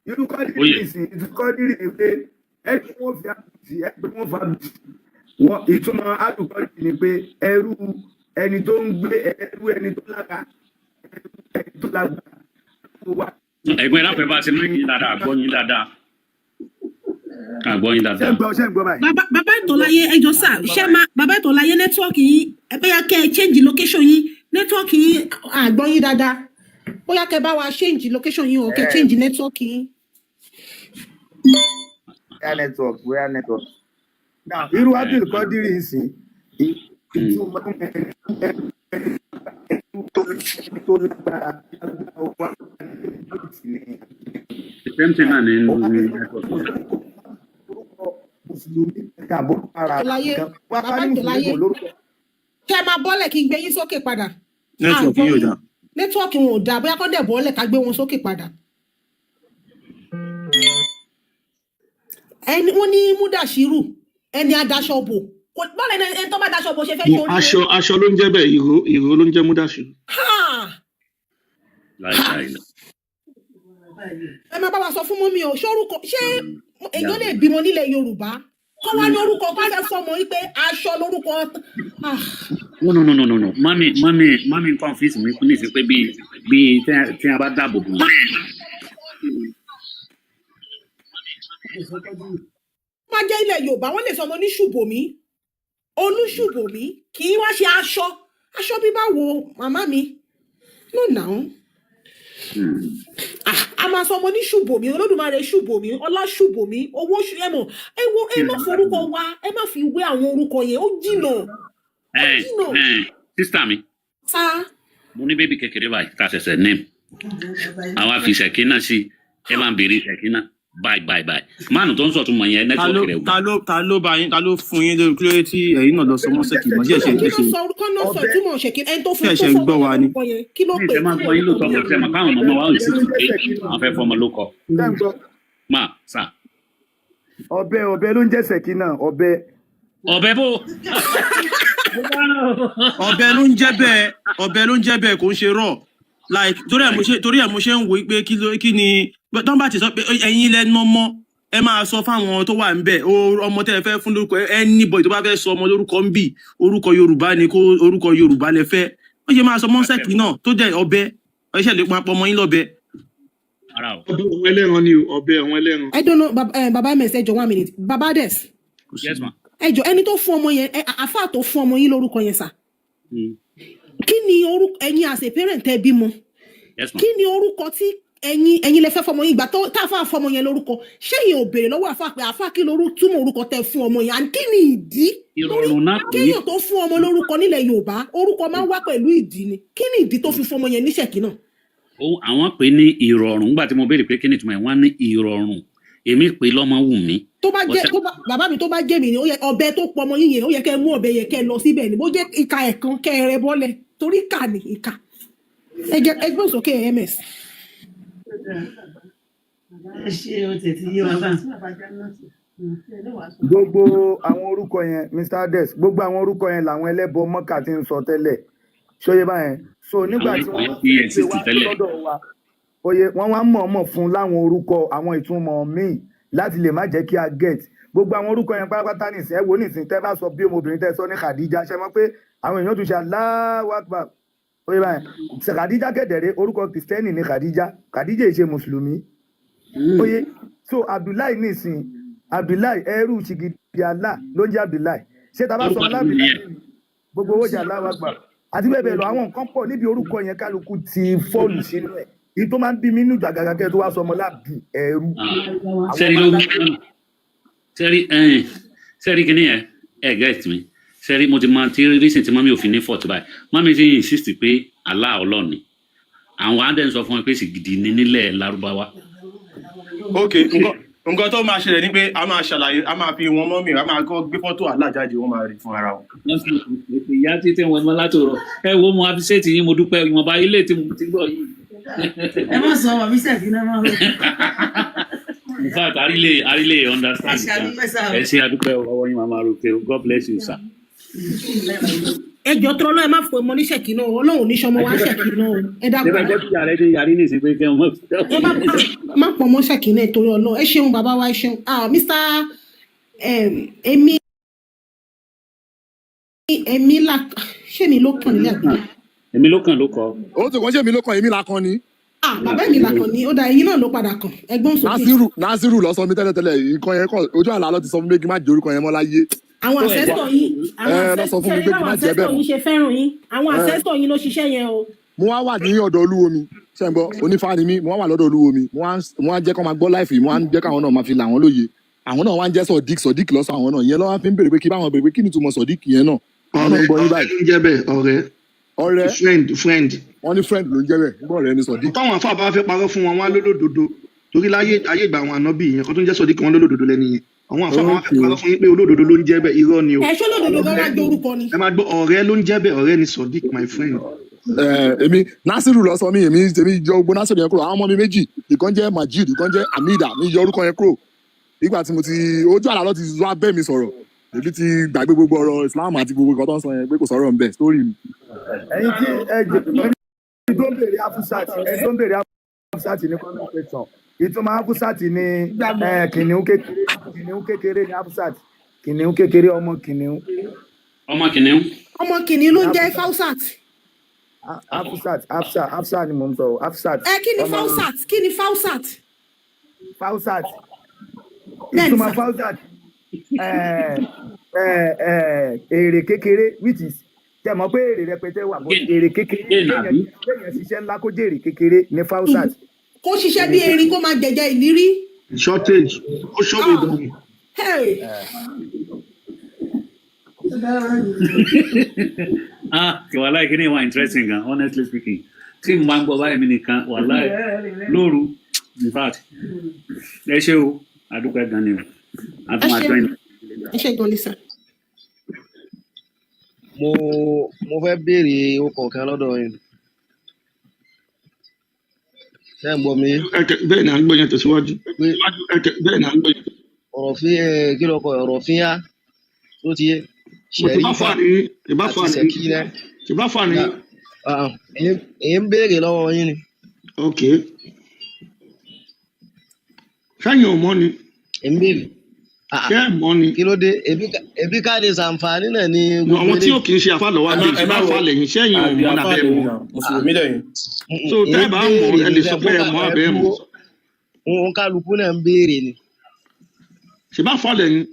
irú kọ́dírì Oye. nísìnyí ìtumọ̀ kọ́dírì ni pé ẹgbẹ́ wọn fi àbùtì ẹgbẹ́ wọn fi àbùtì wọn ìtumọ̀ àdùkọ́dírì ni pé ẹrú ẹni tó ń gbé ẹrú ẹni tó lága ẹni tó lágbára wà. Ẹ̀gbọ́n láfẹ́ bá ṣe máìkì dáadáa, àgbọ́yìn dáadáa. Àgbọ́yìn ṣé ń dáadáa. gbọ́ báyìí. bàbá ìtọ́láyé ẹjọ́ sà ṣé máa bàbá ìtọ́láyé nẹ́tíwọ́ọ̀kì yín ẹ bóyá kẹ́ ẹ change location yín nẹ́tíwọ́ọ̀kì yín àgbọ́n yín dáadáa bóyá kẹ́ bá wa change location yín o kẹ́ change nẹ́tíwọ́ọ̀kì yín. Where network. Now, irú Abdul Qadir ìsìn ìtumọ̀ tó lágbára wà The same thing náà ní network. Mùsùlùmí kàbọ̀ ara ìtọ́láyé kan wá bàbá ní ìtọ́láyé mùsùlùmí lórúkọ. kẹ́ ẹ máa bọ́lẹ̀ kí n gbé yín sókè padà. nẹ́tíwọ̀kì yóò dá. nẹ́tíwọ́ọ̀kì wọn ò dáa bóyá kọ́ dẹ̀ bọ́lẹ̀ ká gbé wọn sókè padà. ẹni wọ́n ní Mudasiru ẹni adaṣọ́bò bọ́ọ̀lù ẹni tó bá daṣọ́bò ṣe fẹ́ ṣe orí aṣọ ló ń jẹ́ bẹ́ẹ̀ ìró ló ń jẹ́ Mudasiru. Láìláìlá. ẹ máa bá wa sọ fún mọ́mí o ṣé orúkọ ṣé èèyàn lè bímọ nílẹ̀ Yorùbá kọ́ wá ní orúkọ kọ́ fẹ́ fọmọ yìí pé aṣọ lórúkọ. No. Mami confuse mi ní ìsìn pé bíi tí a bá dáàbò bò wọ́n. máa jẹ́ ilẹ̀ Yorùbá wọ́n lè sọmọ ní Ṣùbòmí Olúṣùbòmí kì í wá ṣe aṣọ bíbá wo màmá mi no now. A máa sọ ọmọ ní Ṣùbòmí Olódùmarè Ṣùbòmí Ọlá Ṣùbòmí owó ẹmọ ẹ má forúkọ wa ẹ má fi wé àwọn orúkọ yẹn ó jìnà. Sísítà mi, Sá mo ní bébì kékeré báyìí tá a ṣẹ̀ṣẹ̀ name. Àwa fi Ṣẹ̀kínà sí ẹ máa ń béèrè Ṣẹ̀kínà báyìí. Máàlù tó ń sọ̀tún mọ̀ yẹn nẹ́tíwọ̀kì rẹ̀ wò. ta ló fún yín lórí kílódé tí ẹ̀yin náà lọ sọ mọ́ sẹ́kì mọ́ sí ẹ̀ṣẹ̀ kí ló gbèsè sọ orúkọ náà sọ ìtumọ̀ ṣèkí ẹni tó fún ṣe ẹ̀ṣẹ̀ gbọ́ wa ni. orúkọ yẹn kí ló Ní pè ìṣẹ́ máa gbọ́ yín lóòótọ́ mọ̀ sẹ́mọ̀ káwọn ọmọ wa ò sì tún pé àwọn fẹ́ fọmọ ló kọ. Máa sà. Ọ̀bẹ ló ń jẹ́ Ṣẹ̀kínà ọ̀bẹ. Ọ̀bẹ bò. ọ̀bẹ ló ń jẹ́ bẹ́ẹ̀ kò ń ṣe rọ̀ like torí ẹ̀ mo ṣe ń wò pé kí ni tán bá ti sọ pé ẹ̀yin lẹ́nu ọmọ ẹ máa sọ fáwọn tó wà níbẹ̀ ọmọ tẹ́ ẹ fẹ́ fún lórúkọ anybody tó bá fẹ́ sọ ọmọ lórúkọ ń bì orúkọ Yorùbá ni kó orúkọ Yorùbá lẹ fẹ́ wọ́n ṣe máa sọ mọ́sẹ̀kì náà tó jẹ́ ọ̀bẹ ẹ̀ṣẹ̀ lè papọ̀ ọmọ yín lọ́bẹ. ọbẹ̀ òun ẹlẹ́ran ni ọbẹ̀ òun ẹlẹ́ran. I don't know baba ms ẹjọ 1 minute baba des Yes ma. ẹjọ ẹni tó fún ọmọ yẹn àfáà tó fún ọmọ yín lórúkọ yẹn sà kí ni orúkọ ẹ̀yin as a parent ẹ bímọ Yes ma. kí ni orúkọ tí ẹ̀yin lẹ fẹ́ fọmọ yín ìgbà tá a fà fọmọ yẹn lórúkọ ṣé yẹn ò béèrè lọ́wọ́ àfáà pé àfáà kí lorú túmọ̀ orúkọ tẹ́ fún ọmọ yẹn àti kí ni ìdí Ìrọ̀rùn náà pé kéèyàn tó fún ọmọ lórúkọ nílẹ̀ Yorùbá orúkọ máa ń wá pẹ̀lú ìdí ni kí ni ìdí tó fi fún ọmọ yẹn ní Ṣẹ̀kínà. àwọn pè ní ìrọ̀rùn nígbà tí mo béèrè pé kí ni ìtumọ̀ ẹ̀ wọ́n ní ìrọ̀rùn èmi pè lọ́mọ wù mí. Bàbá mi tó bá jẹ́ mi ni ó yẹ ọ̀bẹ tó pọ̀ ọmọ yín yẹn ó yẹ kẹ́ mú ọ̀bẹ yẹn kẹ́ lọ síbẹ̀ ni bó jẹ́ ìka ẹ̀kan kẹ́ rẹ bọ́lẹ̀ torí ìka ni ìka ẹgbẹ́ òsókè ms. Gbogbo àwọn orúkọ yẹn Mr. Ades gbogbo àwọn orúkọ yẹn làwọn ẹlẹ́bọ Mọ́kà ti ń sọ tẹ́lẹ̀ ṣóyè báyẹn so nígbà tí wọ́n ṣe wá lọ́dọ̀ wa oye wọ́n wá mọ̀ọ́mọ̀ fún láwọn orúkọ àwọn ìtumọ̀ míì láti lè má jẹ́ kí a get gbogbo àwọn orúkọ yẹn pátápátá nìsín ẹ wò nìsín tẹ́ bá sọ bí ọmọbìnrin tẹ́ sọ ní Khadija ṣe mọ̀ pé àwọn èèyàn tún ṣe Allahu Akbar oye báyẹn Khadija kẹ̀dẹ̀rẹ́ orúkọ kìrìsìtẹ́nì ní Khadija ìṣe mùsùlùmí oye so Abdullahi nìsín Abdullahi ẹrú ṣìgìdì Allah ló ń jẹ́ Abdullahi ṣé tá a bá sọ Abdullahi gbogbo owó jẹ́ Allahu Akbar àti bẹ́ẹ̀ bẹ́ẹ̀ lọ àwọn nǹkan pọ̀ níbi orúkọ yẹn kálukú ti fọ́ọ̀lù sínú ẹ̀ èyí tó máa ń bí mi nínú jàgàgà kẹ́ tó wá sọ ọmọ láàbù ẹrú àwọn sẹ́rí ọmọ ló aláṣẹ. sẹ́rí kìíní yẹn ẹ̀ gẹ́ẹ̀tì mi sẹ́rí mo ti máa ti rísìn tí mọ́mí òfin ní fọ́ọ̀tì báyìí mọ́mí ti insist pé Allah ọlọ́ọ̀ni àwọn adé ń sọ fún wọn pé sì gidi ní nílẹ̀ Lárúbáwá. ok nǹkan tó máa ṣẹlẹ̀ ni pé a máa ṣàlàyé a máa fi wọn mọ́mì a máa kọ́ gbé fọ́tò alájáde wọn máa rí fún ara wọn. ìyá títí wọn mọ látòrọ ẹ wo mo appreciate yín mo dúpẹ́ ìwọ̀nba ilé tí mo ti gbọ́ yìí. ẹ má sọ ọmọ mi sẹ́ẹ̀kì náà máa ń lọ. In fact I understand ẹ ṣe àdúpẹ́ ọwọ́ yín màmá rò pé God bless you sir. ẹjọ́ tó lọ́ọ́ ẹ má fọ ọmọ ní ṣèkì náà ọlọ́run ní sọmọ wá ṣèkì náà ẹ dákun ṣé bá jẹ́ kí ààrẹ dé yarí ní ìsìn pé kẹ́ ọmọ. ẹ má pọ̀ mọ́ ṣèkì náà torí ọlọ́run ẹ ṣeun bàbá wa ẹ ṣeun Mr. èmi là ṣé mi ló kàn nílẹ̀ àgbà. èmi ló kàn ló kọ. ó ti kàn ṣe èmi ló kàn èmi là kàn ni. bàbá mi là kàn ní ó da ẹyin náà ló padà kàn ẹgbọ́n sókè. Nasiru lọ sọ mi tẹ́lẹ̀tẹ́lẹ̀ nǹkan yẹn kọ ojú àlá lọ ti sọ fún mi kí n má jẹ orúkọ yẹn mọ́ láyé. àwọn àṣẹ́sọ̀ yìí lọ sọ fún mi pé kí n má jẹ bẹ́ẹ̀ mọ́. yìí ṣe fẹ́ràn yín àwọn àṣẹ́sọ̀ yìí ló ṣiṣẹ́ yẹn o. mo wá wà ní ọ̀dọ̀ olúwo mi ṣe ń gbọ́ onífà ni mí mo wá wà lọ́dọ̀ olúwo mi mo wá jẹ́ kó máa gbọ́ láìfì mo wá ń jẹ́ káwọn náà máa fi là wọ́n lóye àwọn náà wá ń jẹ́ sọ̀dík lọ́sọ̀ àwọn náà ìyẹn lọ́wọ́ fi ń béèrè pé kí báwọn béèrè pé kí ni túmọ̀ sọ̀dík yẹn náà. ọ̀rẹ́ ló ń jẹ́ bẹ́ẹ̀ ọ̀rẹ́ friend wọ́n ní friend ló ń jẹ́ bẹ́ẹ̀ nígbà ọ̀rẹ́ ni sọ̀dík. táwọn afá bá fẹ́ parọ́ fún wọn wá lólódodo torí láyé ayé ìgbà àwọn ànábì yẹn kan tó ń jẹ́ sọ̀dík wọn lólódodo lẹ́ni yẹn àwọn afá bá fẹ́ parọ́ fún yín pé olódodo ló ń jẹ́ bẹ́ẹ̀ irọ́ ni o. ẹ̀ṣọ́ lódodo gan wá gbé orúkọ ni. ẹ máa gbọ́ ọ̀rẹ́ ló ń jẹ́ bẹ́ẹ̀ ọ̀rẹ́ ni sọ̀dík my friend. èmi Nasiru lọ sọ mí èmi yọ gbogbo Nasiru yẹn kúrò àwọn ọmọ mi méjì ìkan jẹ́ Majid ìkan jẹ́ Amida mi yọ orúkọ yẹn kúrò nígbà tí mo ti ojú àlá lọ ti wá bẹ́ẹ̀ mi sọ̀rọ̀ èmi ti gbàgbé gbogbo ọ̀rọ̀ Islam àti gbogbo nǹkan tó ń sọ yẹn pé kò sọ̀rọ̀ ń bẹ̀ sítórì mi. ẹ̀yin tí ẹni tó ń béèrè afusat ní comment section ìtumọ̀ afusat ní kìnìún kékeré ní afusat kìnìún kékeré ọmọ kìnìún. ọmọ kìnìún ló ń jẹ́ fausat. afsat ni mò ń sọ afsat. kí ni fausat kí ni fausat. fausat ìtumọ̀ fausat èrè kékeré which is tẹ mọ̀ pé èrè rẹpẹtẹ wà bó èrè kékeré kéèyàn ṣiṣẹ́ ńlá kó jèrè kékeré ní fausat. kó ṣiṣẹ́ bí erin kó máa jẹjẹ ìlérí. shortage ó ṣọ́ọ̀bù ìdánwò. wàláì kí ni wà interesting gan honestly speaking tí mo máa ń gbọ́ báyìí mi nìkan wàláì lóru in fact ẹ ṣé o adúpẹ́ gan ni o ẹ ṣé gan ni sir. mo fẹ́ béèrè ọkọ̀ kan lọ́dọ̀ yín ṣé ń gbọ́ mi. bẹ́ẹ̀ ni à ń gbọ́ yẹn tẹ̀síwájú. bẹ́ẹ̀ ni à ń gbọ́ yẹn. ọ̀rọ̀ fi kí ló kọ ọ̀rọ̀ fi yá tó ti yé. ìbá fà ní. èyí ń béèrè lọ́wọ́ yín ni. ok sẹ́yìn ò mọ́ ni. èmi béèrè. ṣé ẹ̀ mọ́ ni. kí ló dé ebi káàdì sàǹfààní náà ni. àwọn tí ò kì í ṣe àfa lọ́wọ́ àbí ìbá fà lẹ́yìn sẹ́yìn ò mọ́ abẹ́ mọ́. mùsùlùmí lẹ́yìn. so tẹ́ ẹ bá mọ̀ ẹ lè sọ pé ẹ mọ́ abẹ́ mọ́. òun kálukú náà ń béèrè ni. ṣe bá fà lẹ́yìn.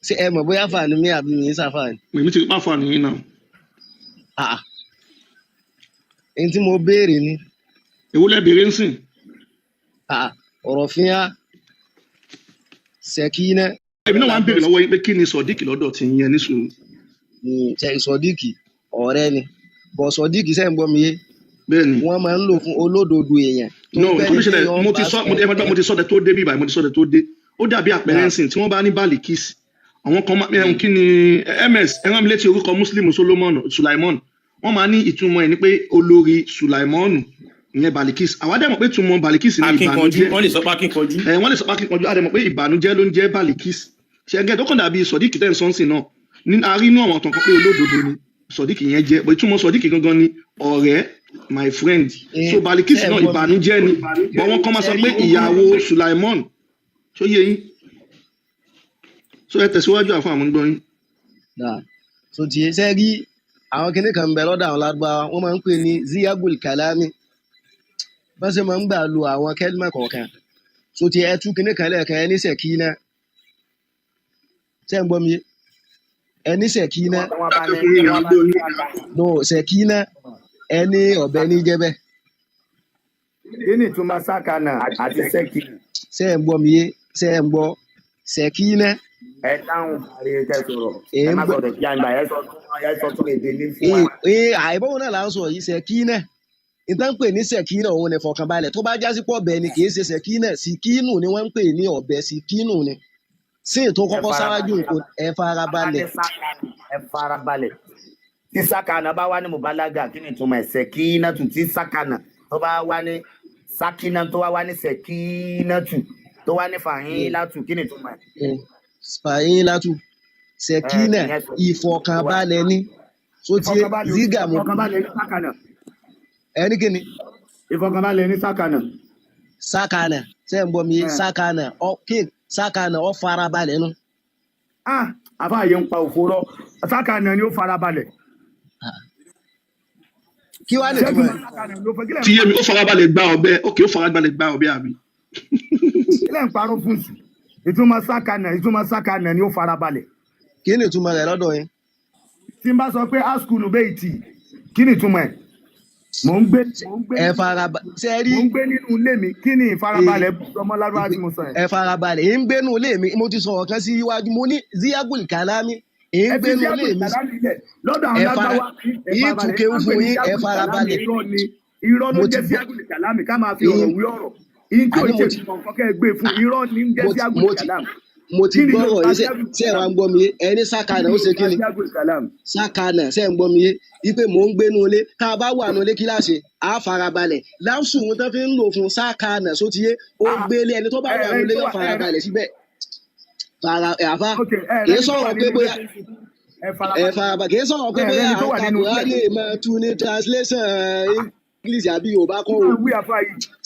ṣé ẹ mọ̀ bóyá fàánì mi àbí mi ń sàfàánì. èmi ti pa fàánì yín náà. ẹni tí mo béèrè ni. èwo lẹ béèrè ń sìn. ọ̀rọ̀ fi hàn ṣèkínà. èmi náà wà ń béèrè lọ́wọ́ yín pé kí ni sọ̀díkì lọ́dọ̀ tí yín yẹn ní sùúrù. sọ̀díkì ọ̀rẹ́ ni bọ̀ sọ̀díkì sẹ́yìn gbọ́ mi yé. bẹ́ẹ̀ni. wọ́n máa ń lò fún olódodo èèyàn. no kọ́míṣẹ́lẹ̀ mo ti sọ de tó dé bí báyìí mo ti sọ de tó dé ó dàbí àpẹẹrẹ ńsìn tí wọ́n bá ní Balikis àwọn kan kí ni ms ẹran mi létí orúkọ Muslim Sulaimon wọ́n máa ní ìtumọ̀ ẹ̀ ní pé olórí Sulaimon ìyẹn Balikis àwa dẹ̀ mọ̀ pé ìtumọ̀ Balikis ní ìbànújẹ́ wọ́n lè sọ pé akínkanjú. wọ́n lè sọ pé akínkanjú a dẹ̀ mọ̀ pé ìbànújẹ́ ló ń jẹ́ Balikis ṣẹ́gẹ́ tó kàn dàbí sọ̀díkì tẹ́ ń sọ́nsìn náà ní arínú àwọn tó ń kọ́ pé olódodo ni sọ̀díkì yẹn jẹ́ bó ìtumọ̀ sọ̀díkì gangan ni ọ̀rẹ́ my friend so Balikis náà ìbànújẹ́ ni bọ́ wọ́n kọ́ máa sọ pé ìyàwó Sulaimon ṣó yé yín so ẹ tẹ̀síwájú àfọ àwọn gbọ́n yín. so tiẹ̀ ṣe rí àwọn kinní kan bẹ lọ́dọ̀ àwọn Lárúbáwá wọ́n máa ń pè ní ziyagul kalami bá ṣe máa ń gbà lu àwọn kẹ́límà kọ̀ọ̀kan so tiẹ̀ ẹ tú kinní kan lẹ́ẹ̀kan ẹ ní sẹ̀kínà ṣé ń gbọ́ mi ẹ ní sẹ̀kínà no sẹ̀kínà ẹ ní ọ̀bẹ ní jẹ́bẹ̀ kí ni ìtumọ̀ sákànà àti sẹ́kìnà. ṣé ẹ̀ ń gbọ́ mi yé ṣé ẹ̀ ń gbọ́ sẹ̀kínà. ẹ dáhùn ààrẹ tẹ sọ̀rọ̀ ẹ ẹ̀ ń má gbọ́ gbọ́dọ̀ kí àgbà ẹ sọ tún èdè ní fún wa. àìbọ̀wọ̀ náà là ń sọ yìí sẹ̀kínà ìtàn ń pè ní sẹ̀kínà òun ní fọkànbalẹ̀ tó bá jásí pọ̀ bẹ́ẹ̀ ni kì í ṣe sẹ̀kínà síkínù ni wọ́n ń pè ní ọ̀bẹ síkínù ni sí ètò kọ́kọ́ sáwájú nǹkan ẹ farabalẹ̀. ẹ farabalẹ̀ tí sákànà bá wá ní mubalaga kí ni ìtumọ̀ ẹ̀ sẹ̀kínà tù tí sákànà tó bá wá ní sákínà tó wá ní sẹ̀kínà tù tó wá ní fàhílátù kí ni ìtumọ̀ ẹ̀. fàhílátù sẹ̀kínà ìfọkànbalẹ̀ ni tó ti ziga mu ẹni kí ni. ìfọkànbalẹ̀ ní sákànà. sákànà ṣé ń bọ̀ mi sákànà sákànà ọ farabalẹ̀ nu. àfáàyè ń pa òfò lọ sákànà ni ó farabalẹ̀. kí wàá lè túmọ̀ ẹ̀. tí yémi ó farabalẹ̀ gba ọ̀bẹ ókè ó farabalẹ̀ gba ọ̀bẹ àbí. ilé ń parọ́ fún sí ìtumọ̀ sákànà ni ó farabalẹ̀. kí ni ìtumọ̀ rẹ̀ lọ́dọ̀ yẹn. tí n bá sọ pé askunu bẹ́ẹ̀ tì kí ni ìtumọ̀ ẹ̀. mò ń gbé ẹ farabalẹ̀ ṣe rí. mò ń gbé nínú ilé mi kí ni ìfarabalẹ̀ ọmọlárúbá tí mo sọ yẹn. ẹ farabalẹ̀ èyí ń gbé nínú ilé mi mo ti sọ̀rọ̀ kan sí iwájú mo ní ziyagul kalami èyí ń gbé nínú ilé mi. lọ́dọ̀ àwọn lágbàwá yìí tún kéwù fún yín ẹ farabalẹ̀. irọ́ ló jẹ́ ziyagul kalami ká máa fi ọ̀rọ̀ wí ọ̀rọ̀ yín tí ò ṣe nǹkan kẹ́ gbé fún irọ́ ní jẹ́ ziyagul kalami. mo ti gbọ́rọ̀ yìí ṣe ẹ̀ wá ń gbọ́ mi yé ẹni sákànà ó ṣe kí ni sákànà ṣe ń gbọ́ mi yé wípé mò ń gbé nu ilé tá a bá wà nu ilé kíláàsì á farabalẹ̀ láwùsù wọn tó fi ń lò fún sákànà sótìyé ó gbélé ẹni tó bá wà nu ilé yóò farabalẹ̀ síbẹ̀ àfa kì í sọ̀rọ̀ pé bóyá ẹ farabalẹ̀ kì í sọ̀rọ̀ pé bóyá àwọn kàbùrà lè máa tu ní translation English àbí Yorùbá kọ́ o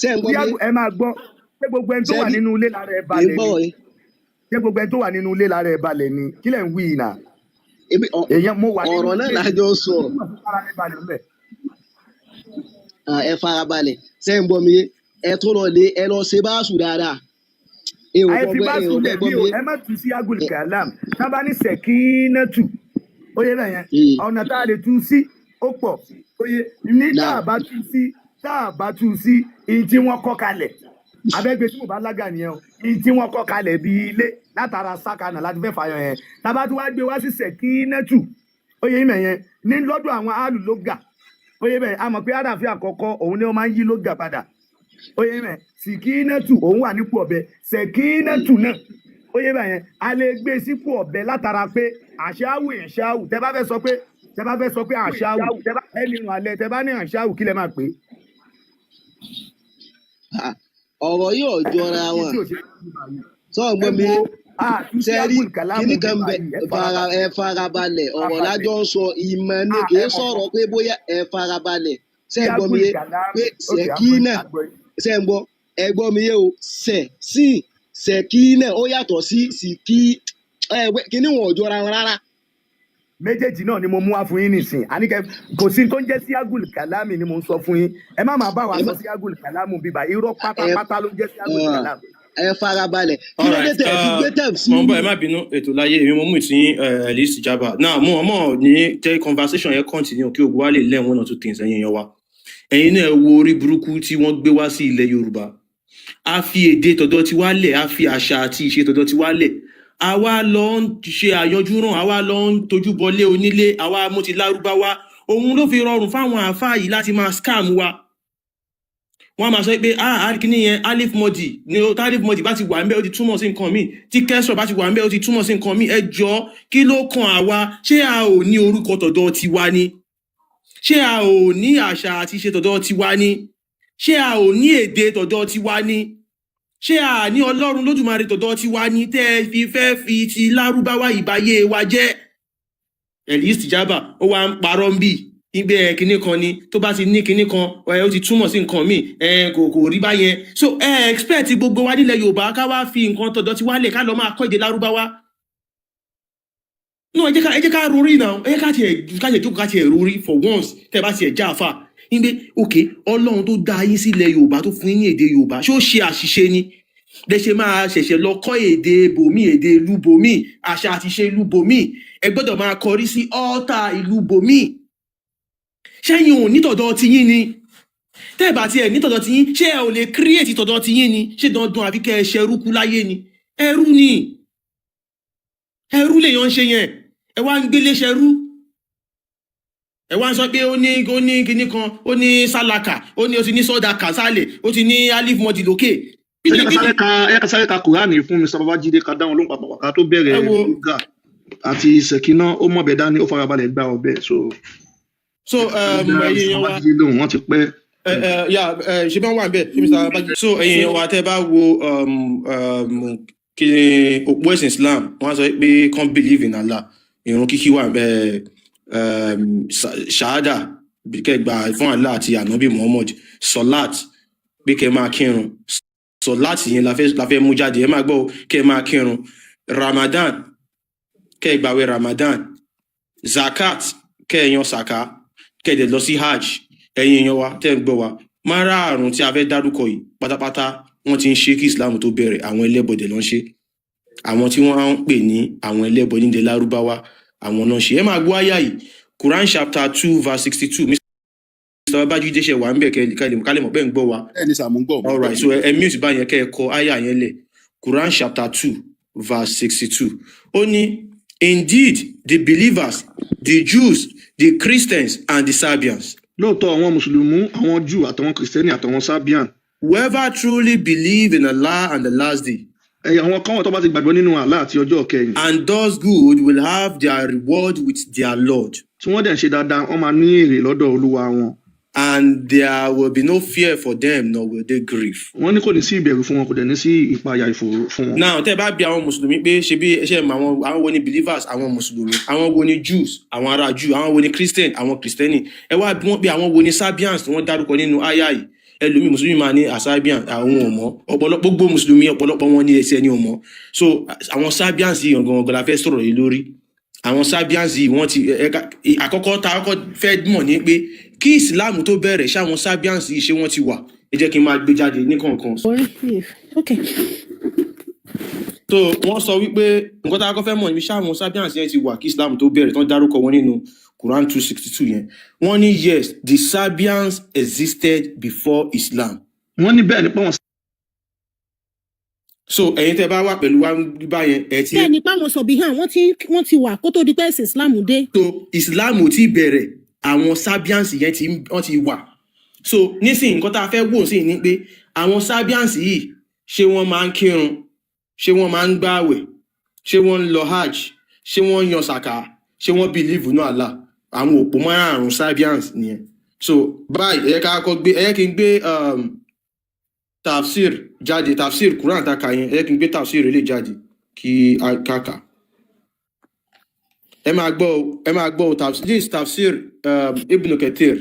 ṣe ń gbọ́ mi. ẹ máa gbọ́ pé gbogbo ẹni tó wà nínú ilé lára ẹ balẹ̀ ni ṣé gbogbo ẹni tó wà nínú ilé lára ẹ balẹ̀ ni kí lẹ̀ ń wí náà. ọ̀rọ̀ náà lájọ sọ ẹ farabalẹ̀ ṣé ń gbọ́ mi ẹ tó lọ lé ẹ lọ ṣe báṣù dáadáa. àìfi báṣù lẹ̀ bí o ẹ má tù sí agul kalam tá bá ní sẹ̀kínátù ó yẹ bẹ́ẹ̀ yẹn ọ̀nà tá a lè tú sí ó pọ̀ ó yẹ ní tá a bá tú sí ìyí tí wọ́n kọ́ kalẹ̀ abẹ́gbẹ́ tí mo bá lága nìyẹn o ìyí tí wọ́n kọ́ kalẹ̀ bí ilé látara sákànà láti fẹ́ fàyọ yẹn tábà tí wàá gbé wá sí sẹ̀kínátù ó yẹ ìmọ̀ yẹn ní lọ́dọ̀ àwọn áàlù lóga ó yẹ bẹ́ẹ̀ a mọ̀ pé àràfin àkọ́kọ́ òun ni wọ́n máa ń yí lóga padà ó yẹ bẹ́ẹ̀ sìkínátù òun wà nípò ọ̀bẹ sẹ̀kínátù náà ó yẹ bẹ́ẹ̀ yẹn a lè gbé sípò ọ̀bẹ látara pé àṣàwù ìṣàwù tẹ bá fẹ́ sọ pé àṣàwù ẹni ìrìn àlẹ́ tẹ bá ní àṣàwù kí lẹ máa pè é. ọ̀rọ̀ yóò jọra wọn sọ́ọ̀gbọ́n mi sẹ́rí kíní kan bẹ ẹ farabalẹ̀ ọ̀rọ̀ lájọ́ ń sọ ìmọ̀ ni kì í sọ̀rọ̀ pé bóyá ẹ farabalẹ̀ sẹ́ẹ̀gbọ́n mi yé pé sẹ̀kínà sẹ́ẹ̀gbọ́n ẹ̀gbọ́n mi yé o sẹ̀kínà ó yàtọ̀ sí sìkí kíní wọn ò jọra wọn rárá. méjèèjì náà ni mo mú wá fún yín nìsín àníkẹ́ kò sí tó ń jẹ́ síágùl kàlámì ni mo ń sọ fún yín ẹ má máa bá wa sọ síágùl kàlámù bíbá irọ́ pátápátá ló ń jẹ́ síágùl kàlámù. ẹ farabalẹ̀ kí ló dé tẹ̀ fi gbé tẹ̀ sí. mo ń bọ̀ ẹ má bínú ètò láyé èmi mo mú ìtìyín list jaba náà mo ọmọ ní jẹ́ conversation yẹn continue kí ogun wa lè learn one or two things ẹ̀yin yan wa ẹ̀yin náà wo orí burúkú tí wọ́n gbé wá sí ilẹ̀ Yorùbá a fi èdè tọ̀dọ̀ ti wá lẹ̀ a fi àṣà àti ìṣe tọ̀dọ̀ ti wá lẹ̀ àwa lọ ń ṣe àyọjúràn àwa lọ ń tojú bọlé onílé àwa mo ti lárúbáwá òun ló fi rọrùn fáwọn àáfàá yìí láti máa scam wa wọn máa sọ pé kíní yẹn alif modi ni o alif modi bá ti wà ń bẹ ó ti túmọ̀ sí nǹkan míì tí kẹsọ bá ti wà ń bẹ ó ti túmọ̀ sí nǹkan míì ẹ jọ kí ló kan àwa ṣé a ò ní orúkọ tọ̀dọ̀ tiwa ni ṣé a ò ní àṣà àti ìṣe tọ̀dọ̀ tiwa ni ṣé a ò ní èdè tọ̀dọ̀ tiwa ni ṣé a ní Ọlọ́run Lódùmarè tọ̀dọ̀ tiwa ni tẹ́ ẹ fi fẹ́ fi ti lárúbáwá ìbáyé wa jẹ́ Elias Tijaba ó wá ń parọ́ ń bì ibẹ̀ kinní kan ni tó bá ti ní kinní kan ó ti túmọ̀ sí nǹkan míì kò rí báyẹn so expect gbogbo wa nílẹ̀ Yorùbá ká wá fi nǹkan tọ̀dọ̀ tiwa lẹ̀ ká lọ máa kọ́ èdè lárúbáwá no ẹ jẹ́ ká rorí náà ẹ jẹ́ ká tiẹ̀ jókòó ká tiẹ̀ rorí for once tẹ́ bá tiẹ̀ já àfà níbi òkè Ọlọ́run tó dá yín sílẹ̀ Yorùbá tó fún yín ní èdè Yorùbá ṣé ó ṣe àṣìṣe ni lè ṣe máa ṣẹ̀ṣẹ̀ lọ kọ́ èdè bòmí èdè ìlú bòmí àṣà àti ṣe ìlú bòmí ẹ gbọ́dọ̀ máa kọrí sí ọ́tà ìlú bòmí ṣẹ́yìn ò ní tọ̀dọ̀ ti yín ni tẹ́ ẹ bá tiẹ̀ ní tọ̀dọ̀ tiyín ṣé ẹ ò lè create tọ̀dọ̀ tiyín ni ṣé dandan àfi kẹ́ ẹ ṣẹrú kú láyé ni ẹrú lèèyàn ń ṣe yẹn ẹ wá ń gbélé ṣẹrú ẹ wá ń sọ pé ó ní kinní kan ó ní sálàkà ó ti ní sọdà kàsálẹ ó ti ní alif mọdì lókè. ẹ ká sáré ka kùránì fún Mr. Babájídé ká dáhùn lóhùn papọ̀ ká tó bẹ̀rẹ̀ yoga àti ìṣèkínná ó mọ̀bẹ dání ó farabalẹ̀ gbá ọbẹ̀ so ẹ̀yin wa wọ́n ti pẹ́. ṣe bá wà bẹ́ẹ̀ Mr. Babájídé so ẹ̀yin wa tẹ́ bá wo kí òpó ẹ̀sìn Islam wọ́n sọ pé can't believe in Allah ìrun kíkí wà ṣáádà kẹgbà fún Allah àti ànábì Muhammad sọlát pé kẹ máa kírun sọlát yẹn la fẹ́ mú jáde ẹ máa gbọ́ kẹ máa kírun Ramadan kẹgbàwẹ̀ Ramadan zakat kẹyàn saka kẹdẹ lọ sí hajj ẹ̀yin èèyàn wa tẹ́ ń gbọ́ wa márààrún tí a fẹ́ dárúkọ yìí pátápátá wọ́n ti ń ṣe kí Islam tó bẹ̀rẹ̀ àwọn ẹlẹ́bọdẹ̀ ló ń ṣe àwọn tí wọ́n ń pè ní àwọn ẹlẹ́bọ nílẹ̀ Lárúbáwá àwọn náà ṣe ẹ máa gbọ́ àyà yìí Quran chapter 2 verse 62 Mr. Babájídé ṣe wà ń bẹ̀ kálẹ̀ mọ̀ bẹ́ẹ̀ ń gbọ́ wa. ẹni sàmú gbọ́. All right, so ẹ mute báyẹn kẹ́ ẹ kọ àyà yẹn lẹ̀ Quran chapter 2 verse 62 ó ní indeed the believers the Jews the Christians and the Serbians. lóòótọ́ àwọn mùsùlùmí àwọn Júù àtàwọn kìrìsìtẹ́nì àtàwọn Serbian. whoever truly believe in Allah and the last day. àwọn kan wọ́n tó bá ti gbàgbọ́ nínú Allah àti ọjọ́ kẹyìn. and does good will have their reward with their Lord. tí wọ́n dẹ̀ ń ṣe dáadáa wọ́n máa ní èrè lọ́dọ̀ Olúwa wọn. and there will be no fear for them nor will they grieve. wọ́n ní kò ní sí ìbẹ̀rù fún wọn kò dẹ̀ ní sí ìpayà ìfòòró fún wọn. now tẹ́ ẹ bá bi àwọn mùsùlùmí pé ṣe bí ṣe àwọn wo ni believers àwọn mùsùlùmí àwọn wo ni Jews àwọn ará Jew àwọn wo ni Christian àwọn Kristẹni ẹ wá bí wọ́n bí àwọn wo ni Serbians tí wọ́n dárúkọ nínú àyà yìí ẹlòmíì mùsùlùmí máa ní Serbian àwọn ò mọ̀ ọ̀pọ̀lọpọ̀ gbogbo mùsùlùmí ọ̀pọ̀lọpọ̀ wọn ní ẹsẹ̀ ni ò mọ̀ so àwọn Serbians yìí gangan la fẹ́ sọ̀rọ̀ yìí lórí àwọn Serbians yìí wọ́n ti àkọ́kọ́ tá a kọ́kọ́ fẹ́ mọ̀ ní pé kí Islam tó bẹ̀rẹ̀ ṣáwọn Serbians yìí ṣé wọ́n ti wà ẹ jẹ́ kí n máa gbé jáde ní kọ̀ọ̀kan. Okay. so wọ́n sọ wípé nǹkan tá a kọ́ fẹ́ mọ̀ ní ṣáwọn Serbians yẹn ti wà kí Islam tó bẹ̀rẹ̀ tán dárúkọ wọn nínú Quran 262 yẹn wọ́n ní yes the Serbians existed before Islam. wọ́n ní bẹ́ẹ̀ ni pé wọ́n. so ẹ̀yin tẹ́ bá wà pẹ̀lú wa báyẹn ẹ ti. bẹ́ẹ̀ ni páwọn sọ bí hàn wọ́n ti wà kó tó di pé ẹ̀sìn Islam dé. so Islam ò tí bẹ̀rẹ̀ àwọn Serbians yẹn wọ́n ti wà so nísìnyí nǹkan tá a fẹ́ wò sí ni pé àwọn Serbians yìí ṣé wọ́n máa ń kírun ṣé wọ́n máa ń gbààwẹ̀ ṣé wọ́n ń lọ hajj ṣé wọ́n ń yan sàkà ṣé wọ́n believe nínú Allah àwọn òpó márùn-ún Serbians nìyẹn so báyìí ẹ yẹ kí n gbé tafsir jáde tafsir Quran taka yẹn ẹ yẹ kí n gbé tafsir ilé jáde kí a kàkà ẹ máa gbọ́ tafsir Ibn Kathir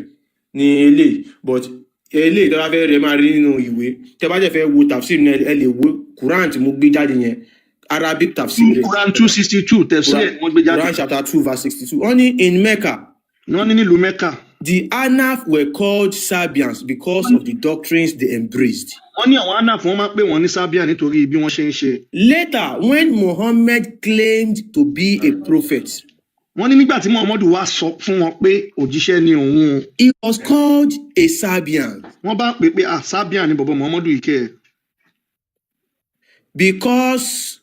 ní eléyìí but eléyìí tó bá fẹ́ rẹ̀ máa rí nínú ìwé tẹ́ bá jẹ́ fẹ́ wo tafsir náà ẹ lè wo Quran tí mo gbé jáde yẹn Arabic tafsir. Quran 262 tafsir wọ́n gbé jáde. Quran chapter 2 verse 62 wọ́n ní in Mecca. wọ́n ní nílùú Mecca. The Ahnaf were called Serbians because of the doctrines they embraced. wọ́n ní àwọn Ahnaf wọ́n máa ń pè wọ́n ní Serbia nítorí bí wọ́n ṣe ń ṣe. Later when Muhammad claimed to be a prophet. wọ́n ní nígbà tí Muhammadu wá sọ fún wọn pé òjíṣẹ́ ni òun. He was called a Serbian. wọ́n bá pè pé Serbian ni bọ̀bọ̀ Muhammadu yìí kẹ́ ẹ̀. Because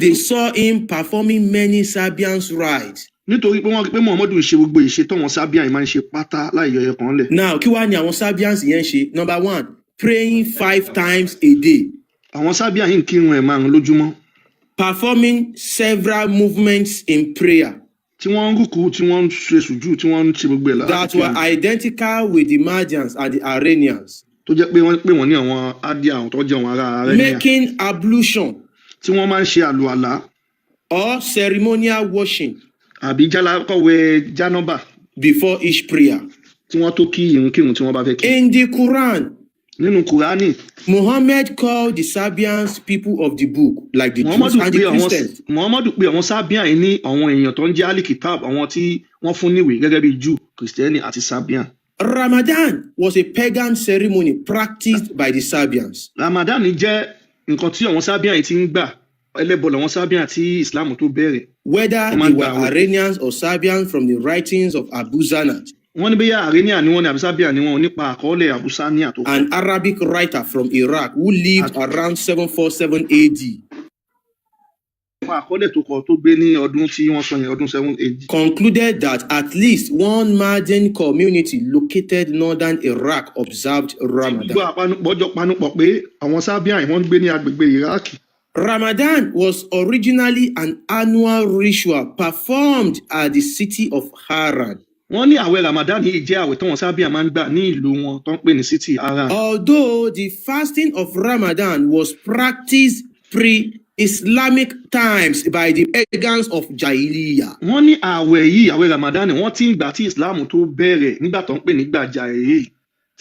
they saw him performing many Serbians rites. nítorí pé wọ́n rí pé Muhammadu ṣe gbogbo ìṣe tọ́wọn Serbian yìí máa ń ṣe pátá láì yọyọ kan lẹ̀. now kí wàá ní àwọn Serbians yẹn ṣe number 1 praying 5 times a day. àwọn Serbian yìí ń kírun ẹ̀ márùn lójúmọ́. performing several movements in prayer. tí wọ́n ń rúkú tí wọ́n ń ṣe sùjú tí wọ́n ń ṣe gbogbo ẹ̀ lára. that were identical with the Magians and the Armenians. tó jẹ́ pé wọ́n pè wọ́n ní àwọn Adia àwọn tó jẹ́ àwọn ará Armenia. making ablution. tí wọ́n máa ń ṣe àlùwàlá. or ceremonial washing. àbí kọ̀wé jánábà. before each prayer. tí wọ́n tó kí ìrun tí wọ́n bá fẹ́ kí. in the Quran. nínú Kùránì. Muhammad called the Serbians people of the book like the Jews and the Christians. Muhammadu pè àwọn Serbian yìí ní àwọn èèyàn tó ń jẹ́ alikitab àwọn tí wọ́n fún níwèé gẹ́gẹ́ bí Jew, Kristẹni àti Serbian. Ramadan was a pagan ceremony practiced by the Serbians. Ramadan jẹ́ nǹkan tí àwọn Serbian yìí ti ń gbà ẹlẹ́bọ làwọn Serbian tí Islam tó bẹ̀rẹ̀. Whether they were Iranians or Serbians from the writings of Abu Zanat. wọ́n ní bóyá Arenia ni wọ́n ní àbí Sabia ni wọ́n nípa àkọọ́lẹ̀ Abusania tó kọ. An Arabic writer from Iraq who lived around 747 AD. Nípa àkọọ́lẹ̀ tó kọ tó gbé ní ọdún tí wọ́n sọ yẹn ọdún 7 AD. Concluded that at least one Madin community located northern Iraq observed Ramadan. Gbogbo àpanupọ̀ jọ panupọ̀ pé àwọn Sabia wọ́n ń gbé ní agbègbè Iraq. Ramadan was originally an annual ritual performed at the city of Haran. Wọ́n ní àwẹ̀ Ramadan yìí jẹ́ àwẹ̀ táwọn Sabia máa ń gbà ní ìlú wọn tó ń pè ní city Haran. Although the fasting of Ramadan was practiced pre-Islamic times by the pagans of Jahiliyyah. Wọ́n ní àwẹ̀ Ramadan wọ́n ti ń gbà tí Islam tó bẹ̀rẹ̀ nígbà tó ń pè nígbà Jahiliyyah.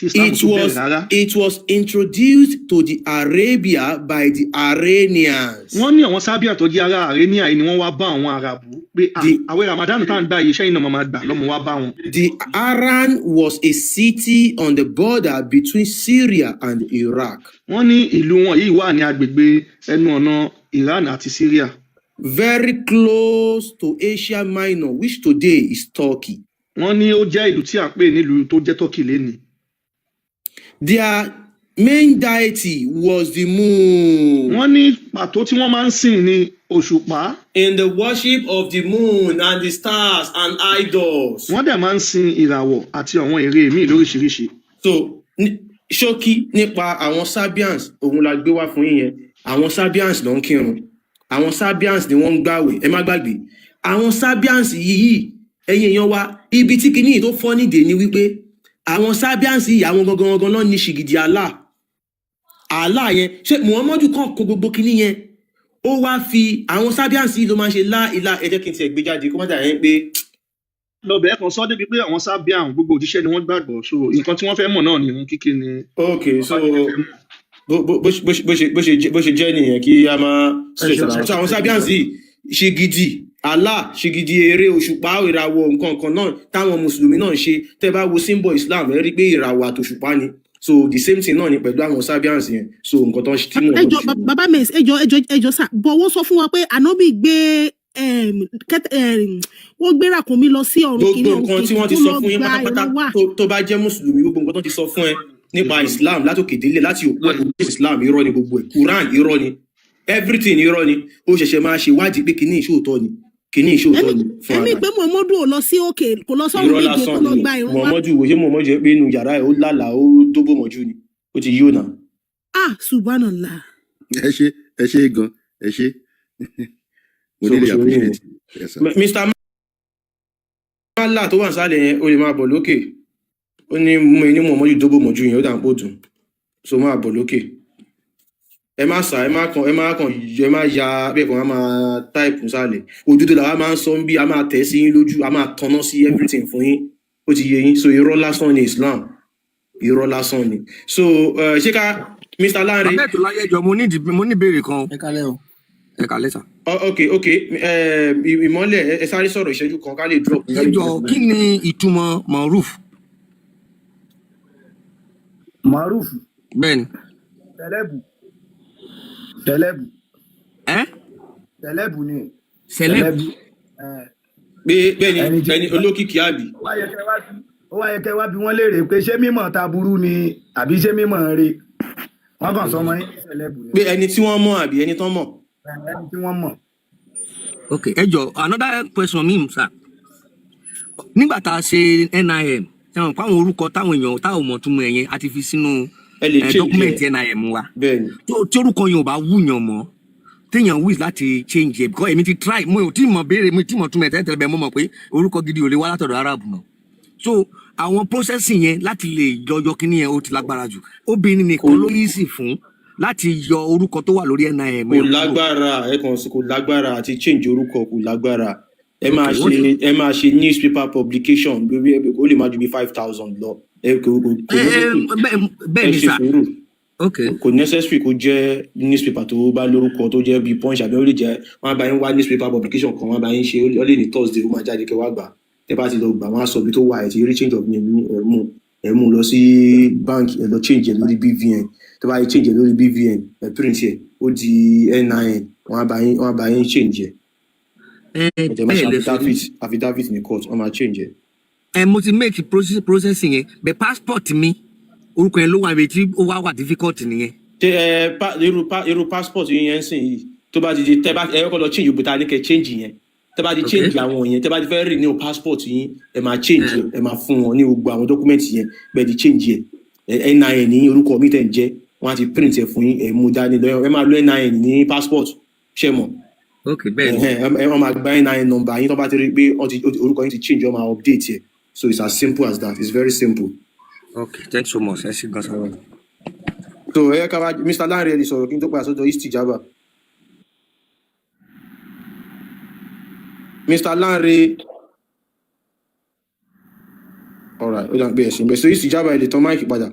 It was introduced to the Arabia by the Iranians. Wọ́n ní àwọn Sabia tó jẹ́ ará Arania ni wọ́n wá bá àwọn Arabu pé àwẹ̀ Ramadan tá à ń gbà yìí iṣẹ́ iná máa gbà lọ́mọ wá bá wọn. The Aran was a city on the border between Syria and Iraq. Wọ́n ní ìlú wọn yìí wà ní agbègbè ẹnu ọ̀nà Iran àti Syria. Very close to Asia Minor, which today is Turkey. Wọ́n ní ó jẹ́ ìlú tí à ń pè nílùú tó jẹ́ Turkey lénìí. Their main deity was the moon. Wọ́n ní pàtó tí wọ́n máa ń sìn ní òṣùpá. In the worship of the moon and the stars and idols. Wọ́n dẹ̀ máa ń sin ìràwọ̀ àti àwọn ère míì lóríṣiríṣi. So ṣókí nípa àwọn Sabians òun la gbé wá fún yín yẹn. Àwọn Sabians ló ń kírun. Àwọn Sabians ni wọ́n ń gbààwẹ̀. Ẹ má gbàgbé. Àwọn Sabians yìí ẹ̀yin èèyàn wa ibi tí kinní tó fọ́ nídìí ni wípé àwọn Sabians yìí àwọn gangan náà ní ṣìgìdì Allah yẹn ṣé Muhammadu kan kó gbogbo kinní yẹn ó wá fi àwọn Sabians yìí ló máa ń ṣe láìlá ẹ jẹ́ kí n tiẹ̀ gbé jáde kó má dà yẹn pé. Lọ́bẹ̀ẹ́ kan sọ débi pé àwọn Sabian gbogbo òjíṣẹ́ ni wọ́n gbàgbọ́ so nǹkan tí wọ́n fẹ́ mọ̀ náà ni ìrun kíkí ni. Okay, so bó ṣe jẹ́ nìyẹn kí a máa ṣe ṣàlàyé àwọn Sabians yìí ṣìgìdì Allah ṣìgìdì eré òṣùpá ìràwọ̀ nǹkan kan náà táwọn mùsùlùmí náà ṣe tẹ́ bá wo symbol Islam ẹ rí pé ìràwọ̀ àtòṣùpá ni so the same thing náà ni pẹ̀lú àwọn Sabians yẹn so nǹkan tó ń ṣe tí mò ń ṣe. bàbá mi ẹjọ sá bọ̀wọ́ sọ fún wa pé Ànábì gbé wọ́n gbé ràkúnmí lọ sí ọ̀run kìíní gbogbo nǹkan tí wọ́n ti sọ fún yín pátápátá tó bá jẹ́ mùsùlùmí gbogbo nǹkan tó ti sọ fún ẹ nípa Islam látòkè délé láti òkú Islam irọ́ ni gbogbo ẹ̀ Quran irọ́ ni everything irọ́ ni ó ṣẹ̀ṣẹ̀ máa ṣe wádìí pé kìíní ìṣòótọ́ ni kìíní ìṣòótọ́ ni fún ara. ẹ̀mí pé Muhammadu ò lọ sí òkè kò lọ sọ́run méje kó lọ gba ìrun wa. Muhammadu wò ṣé Muhammadu jẹ́ pé inú yàrá ẹ̀ ó lálàá ó dóbò mọ́jú ni ó ti yíò náà. Subhanallah. ẹ ṣe gan ẹ ṣe mo really appreciate it. Mr. Mala tó wà nísàlẹ̀ yẹn ó lè máa bọ̀ lókè ó ní Muhammadu dóbò mọ́jú yẹn ó dà ń pò dùn so máa bọ̀ lókè. Ẹ má sà ẹ má ya bẹ́ẹ̀ kan máa táìpù sálẹ̀ òdodo làwa máa ń sọ bí a máa tẹ̀ sí yín lójú a máa tanná sí everything fún yín ó ti yé yín so irọ́ lásán ni Islam irọ́ lásán ni so ṣé ká Mr. Lanre. abẹ́ẹ̀ tó láyé jọ mo ní ìbéèrè kan. ẹ kálẹ́ o ẹ kálẹ́ sà. ok ìmọ́lẹ̀ ẹ sáré sọ̀rọ̀ ìṣẹ́jú kan ká lè drop. ẹ jọ kí ni ìtumọ̀ maruf. maruf. bẹ́ẹ̀ni. Sẹlẹ́bù ni. Sẹlẹ́bù. Bẹ́ẹ̀ni ẹni olókìkí àbí. Ó wáyé kẹ́ wá bí wọ́n léèrè pé ṣé mímọ̀ taburú ni àbí ṣé mímọ̀ rẹ̀ wọ́n kàn sọmọ yín sẹlẹ́bù ni. Pé ẹni tí wọ́n mọ̀ àbí ẹni tán mọ̀. Ẹni tí wọ́n mọ̀. Ok ẹ jọ another question mi sir nígbà tá a ṣe NIM ṣẹ́wọ̀n fáwọn orúkọ táwọn èèyàn táwọn mọ̀ túmọ̀ ẹ̀yẹn a ti fi sínú dọ́kúmẹ̀ntì NIM wa tí orúkọ yẹn ò bá wúyàn mọ́ téèyàn wish láti change ẹ̀ because èmi ti try mo ò tí mọ̀ béèrè mi tí mọ̀ túmọ̀ ẹ̀tẹ́tẹ́ bẹ́ẹ̀ mo mọ̀ pé orúkọ gidi ò lè wá látọ̀dọ̀ Arab náà so àwọn processing yẹn láti lè yọyọ kíní yẹn ó ti lágbára jù obìnrin nìkan ló easy fún láti yọ orúkọ tó wà lórí NIM. kò lágbára ẹ kàn sí kò lágbára àti change orúkọ kò lágbára ẹ máa ṣe newspaper publication lórí ẹ ó lè má ju bí 5,000 lọ bẹ́ẹ̀ ni sà kò necessary kó jẹ́ newspaper tó bá lórúkọ tó jẹ́ bí Punch àbí ó lè jẹ́ wọ́n bá yín wá newspaper publication kan wọ́n bá yín ṣe ó lè ní Thursday ó máa jáde kẹ́ wá gbà tẹ́ bá ti lọ gbà wọ́n á sọ bí tó wà ẹ̀ ti rí change of name ẹ̀mú lọ sí bank ẹ̀ lọ change ẹ̀ lórí BVN tó bá yẹ change ẹ̀ lórí BVN ẹ̀ print ẹ̀ ó di NIN wọ́n bá yín change ẹ̀ ẹ̀jẹ̀ máa ṣe affidavit ní court wọ́n máa change ẹ̀. mo ti make processing yẹn bẹ passport mi orúkọ yẹn ló wà tí ó wà difficult nìyẹn. ṣe irú passport yẹn sìn yìí tó bá ti di tẹ bá ẹ kọ́ lọ change òbí ta ní kẹ́ change yẹn tẹ bá ti change àwọn yẹn tẹ bá ti fẹ́ renew passport yín ẹ máa change ẹ máa fún wọn ní gbogbo àwọn document yẹn bẹ́ẹ̀ di change yẹn NIN ní orúkọ mi tẹ̀ ń jẹ́ wọ́n á ti print ẹ̀ fún yín ẹ̀ mú dání lọ́yọ̀ ẹ máa lo NIN ní passport ṣe mọ̀. Okay, bẹ́ẹ̀ ẹ máa gba NIN number yín tó bá ti rí pé orúkọ yín ti change ọ máa update ẹ̀ so it's as simple as that. It's very simple. Okay, thanks so much. ẹ ṣe gan sọ́wọ́. So ẹ ká wá Mr. Lanre ẹni sọ̀rọ̀ kí n tó padà sọ́dọ̀ Istijaba. Mr. Lanre. All right, ó dà gbé ẹ̀sìn bẹ́ẹ̀ so Istijaba ẹ̀ lè tán máìkì padà.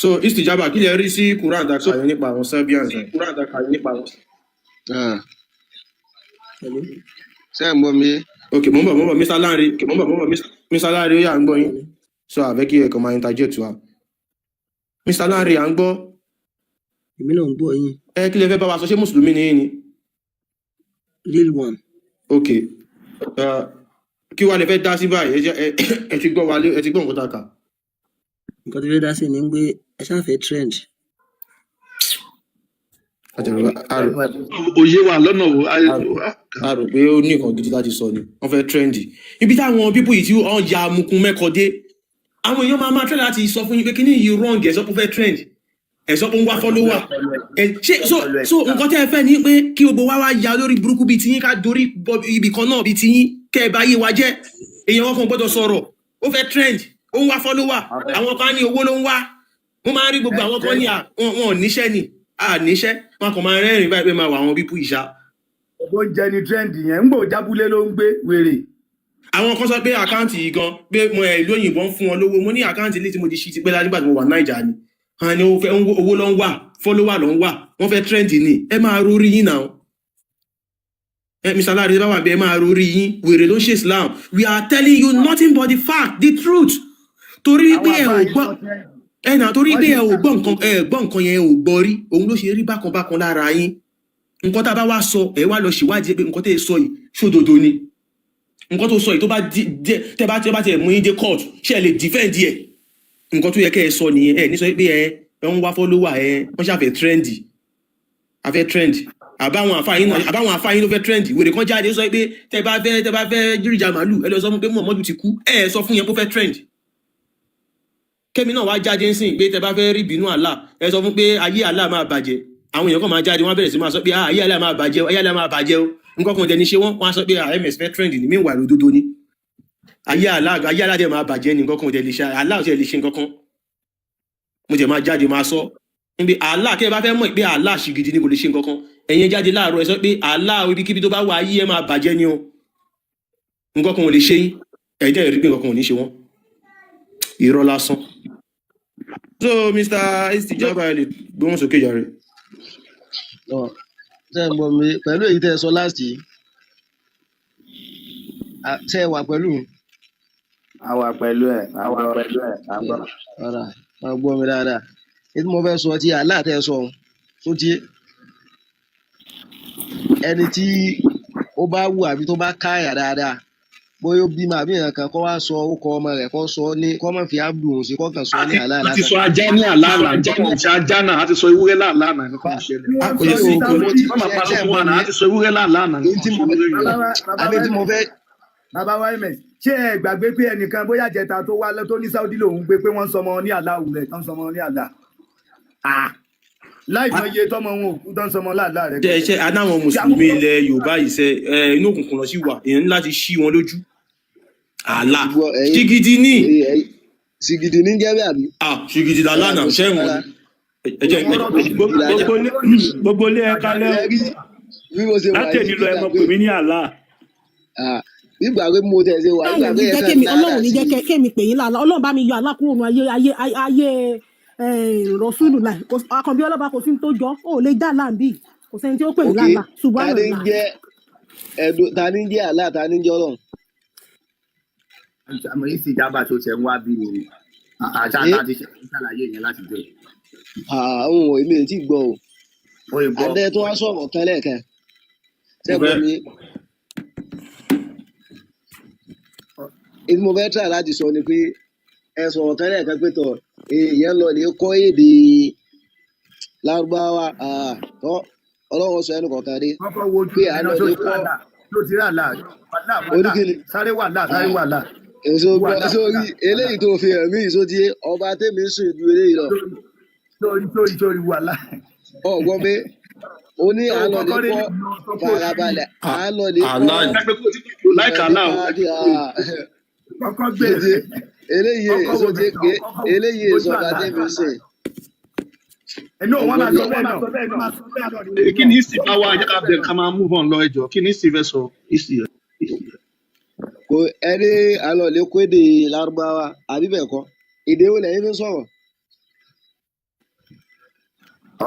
So Istijaba kí lè rí sí Quran dàkàyọ nípa àwọn Serbians. Quran dàkàyọ nípa àwọn. Ṣé ń gbọ́ mi? Okay, mo ń bọ̀ Mr. Lanre Mr. Lanre ó yà ń gbọ́ yín so àfẹ́ kí ẹ̀kọ́ máa interject wa. Mr. Lanre à ń gbọ́. Èmi náà ń gbọ́ yín. Kí lè fẹ́ bá wa sọ ṣé mùsùlùmí ni yín ni? Real one. Okay, kí wàá lè fẹ́ dá sí báyìí ẹ ti gbọ́ nǹkan tá a kà. Nǹkan tó fẹ́ dá sí ni pé ẹ ṣáfẹ́ trend. Òye wà lọ́nà wo. A rò pé ó ní nǹkan gidi láti sọ ni wọ́n fẹ́ trendy ibi táwọn pípù yìí tí wọ́n ya amukun mẹ́kọ̀dé àwọn èèyàn máa trend láti sọ fún yín pé kí ni yìí wrong ẹ̀ sọ pé ó fẹ́ trend ẹ̀ sọ pé ń wá follower so nǹkan tẹ́ ẹ fẹ́ ni pé kí gbogbo wa ya lórí burúkú bíi tiyín ká dorí ibì kan náà bíi tiyín kẹ́ ẹ bá yé wa jẹ́ èèyàn wọn kan gbọ́dọ̀ sọ̀rọ̀ ó fẹ́ trend ó ń wá follower àwọn kan ní owó ló ń wá wọ́n máa ń rí gbogbo àwọn kan ní wọn ò níṣẹ́ ni níṣẹ́ wọn kàn máa rẹ́rìn báyìí pé máa wà àwọn pípù ìṣá. ó ń jẹ ní trend yẹn ń gbò jábúlé ló ń gbé wèrè. àwọn kan sọ pé àkáǹtì yìí gan pé mo ìlú òyìnbó ń fún wọn lówó mo ní àkáǹtì ilé tí mo ti ṣí ti pẹ́ nígbà tí mo wà Naija ni àní owó ló ń wà fọ́lọ́wà ló ń wà wọ́n fẹ́ trend ni ẹ máa rórí yín náà. Mr. Lanre bá wà bí ẹ máa rórí yín wèrè ló ń ṣe Islam we are telling you nothing but the fact the truth torí pé ẹ ò gbọ́ ẹnà torí pé ẹ ò gbọ́ nǹkan yẹn ò gbọ́ rí òun ló ṣe rí bákan lára yín nǹkan tá a bá wá sọ ẹ wá lọ ṣèwádìí pé nǹkan tẹ́ ẹ sọ yìí ṣòdodo ni nǹkan tó sọ yìí tó bá tẹ́ bá tẹ́ mú yín dé court ṣé ẹ lè defend ẹ nǹkan tó yẹ kẹ́ ẹ sọ nìyẹn ẹ ní sọ pé ẹ ń wá follower wọ́n ṣàfẹ́ trendy àfẹ́ trend àbáwọn àfáàyín ló fẹ́ trend wèrè kan jáde sọ pé tẹ́ bá fẹ́ jíríjà màálù ẹ lọ sọ fún pé Muhammadu ti kú ẹ sọ fún yẹn pé ó fẹ́ trend kẹ́mi náà wá jáde ńsìn pé tẹ bá fẹ́ rí bínú Allah ẹ sọ fún pé ayé Allah máa bàjẹ́ àwọn èèyàn kan máa jáde wọ́n bẹ̀rẹ̀ sí máa sọ pé ayé Allah máa bàjẹ́ o ayé Allah máa bàjẹ́ o nǹkan kan tẹni ṣe wọ́n á sọ pé ms fẹ́ trend ní meanwhile òdodo ni ayé Allah dẹ̀ máa bàjẹ́ ní nǹkan kan tẹni ṣe Allah ò tẹ̀ lè ṣe nǹkan kan mo tẹ̀ máa jáde máa sọ níbi Allah kẹ́ ẹ bá fẹ́ mọ̀ pé Allah ṣì gidi ni kò lè ṣe nǹkan kan ẹ̀yin jáde láàárọ̀ ẹ sọ pé Allah ibikíbi tó bá wà ayé ẹ máa bàjẹ́ ni o nǹkan kan ò lè ṣe yín ẹ̀jẹ̀ rí pé nǹkan kan ò ní ṣe wọ́n irọ́ lásán. So Mr. Istijaba ẹ lè gbóhùn sókè jàre. Ṣé ń gbọ́ mi pẹ̀lú èyí tẹ́ ẹ sọ last yìí ṣé ẹ wà pẹ̀lú. a wà pẹ̀lú ẹ̀ a wà pẹ̀lú ẹ̀ à ń gbọ́. ọ̀rà máa gbọ́ mi dáadáa èyí tí mo fẹ́ sọ ti Allah tẹ́ ẹ sọ tó ti ẹni tí ó bá wù àbí tó bá káyà dáadáa bóyá ó bímọ àbí èèyàn kan kó wá sọ orúkọ ọmọ rẹ̀ kó sọ ní kó má fi abdul sí kó kàn sọ ní àlá àlá. a ti sọ ajá ní àlá àlá ajá náà a ti sọ ewúrẹ́ láàlá àná nǹkan kan ṣẹlẹ̀. a ti sọ ewúrẹ́ láàlá àná nǹkan kan ṣẹlẹ̀. àbí tí mo fẹ́. bàbá wa ms ṣé ẹ gbàgbé pé ẹnìkan bóyá jẹta tó wá tó ní Saudi lòun gbé pé wọ́n sọmọ ní àlá òwúrẹ̀ tán sọmọ ní àlá láì mọ iye tọmọ wọn òkú tán sọmọ láàlá rẹ. ṣe adáwọn mùsùlùmí ilẹ̀ Yorùbá yìí ṣe inú òkùnkùn lọ sí wà èèyàn ní láti ṣí wọn lójú. àlá ṣìgìdì ní. ṣìgìdì ní jẹ́ bí àbí. ṣìgìdì làlá náà ṣẹ́wọ̀n ẹ̀jẹ̀ gbogbo ilé ẹ̀ka lẹ́wọ̀n láti èdè lọ ẹ̀mọ̀ pè mí ní àlá. nígbà pé mo tẹ̀ ṣe wà nígbà pé ẹ̀ka ní Ọlọ́run ní jẹ́ kémi pè yín láàlá Ọlọ́run bá mi yọ àlá kúrò nù ayé rọ̀ṣúlù láì akànbí ọlọ́ba kò sí tó jọ ó lè já láàbí kò sẹ́ni tí ó pè ní láàlá ṣùgbọ́n ta ni jẹ́ àlá ta ni jẹ́ Ọlọ́run. àmọ́ yìí sì jábà tó ṣe ń wá bí ni àṣà láti ṣàlàyé yẹn láti jẹ. àwọn èmi ò tí gbọ́ o adé tó wá sọ̀rọ̀ kan lẹ́ẹ̀kan sẹ́gbọ́n mi èyí mo fẹ́ try láti sọ ni pé ẹ sọ̀rọ̀ kan lẹ́ẹ̀kan pé tọ̀ èèyàn lọ lè kọ́ èdè lárúbáwá tọ́ ọlọ́run sọ ẹnu kọ̀ọ̀kan dé wọ́n kọ́ wo ojú pé à ẹ̀nà lọ tó lè ti kọ́ rà là tó ti rà là oníkìlì sáré wà là sáré wà là èso wà là sórí eléyìí tó fi hàn mí ìsótí ọba tèmi ń sùn ju eléyìí lọ sórí wà là. ọgbọ́n pé ó ní à lọ lè kọ́kọ́ rí kọ́ farabalẹ̀ à lọ lè kọ́ Allah láìka Allah kọ́kọ́ gbé eléyìí èso tí eléyìí èso ọba tèmi ń sìn. ẹnu wọn máa sọ bẹ́ẹ̀ náà kí ni ìsìn bá wà ẹ jẹ́ ká bẹ̀rẹ̀ ká máa move on lọ ẹjọ́ kí ni ìsìn fẹ́ sọ ìsìn rẹ̀. kò ẹni à lọ lè kọ́ èdè lárúbáwá àbí bẹ́ẹ̀ kọ́ èdè wo lẹ́yìn fi ń sọ̀rọ̀.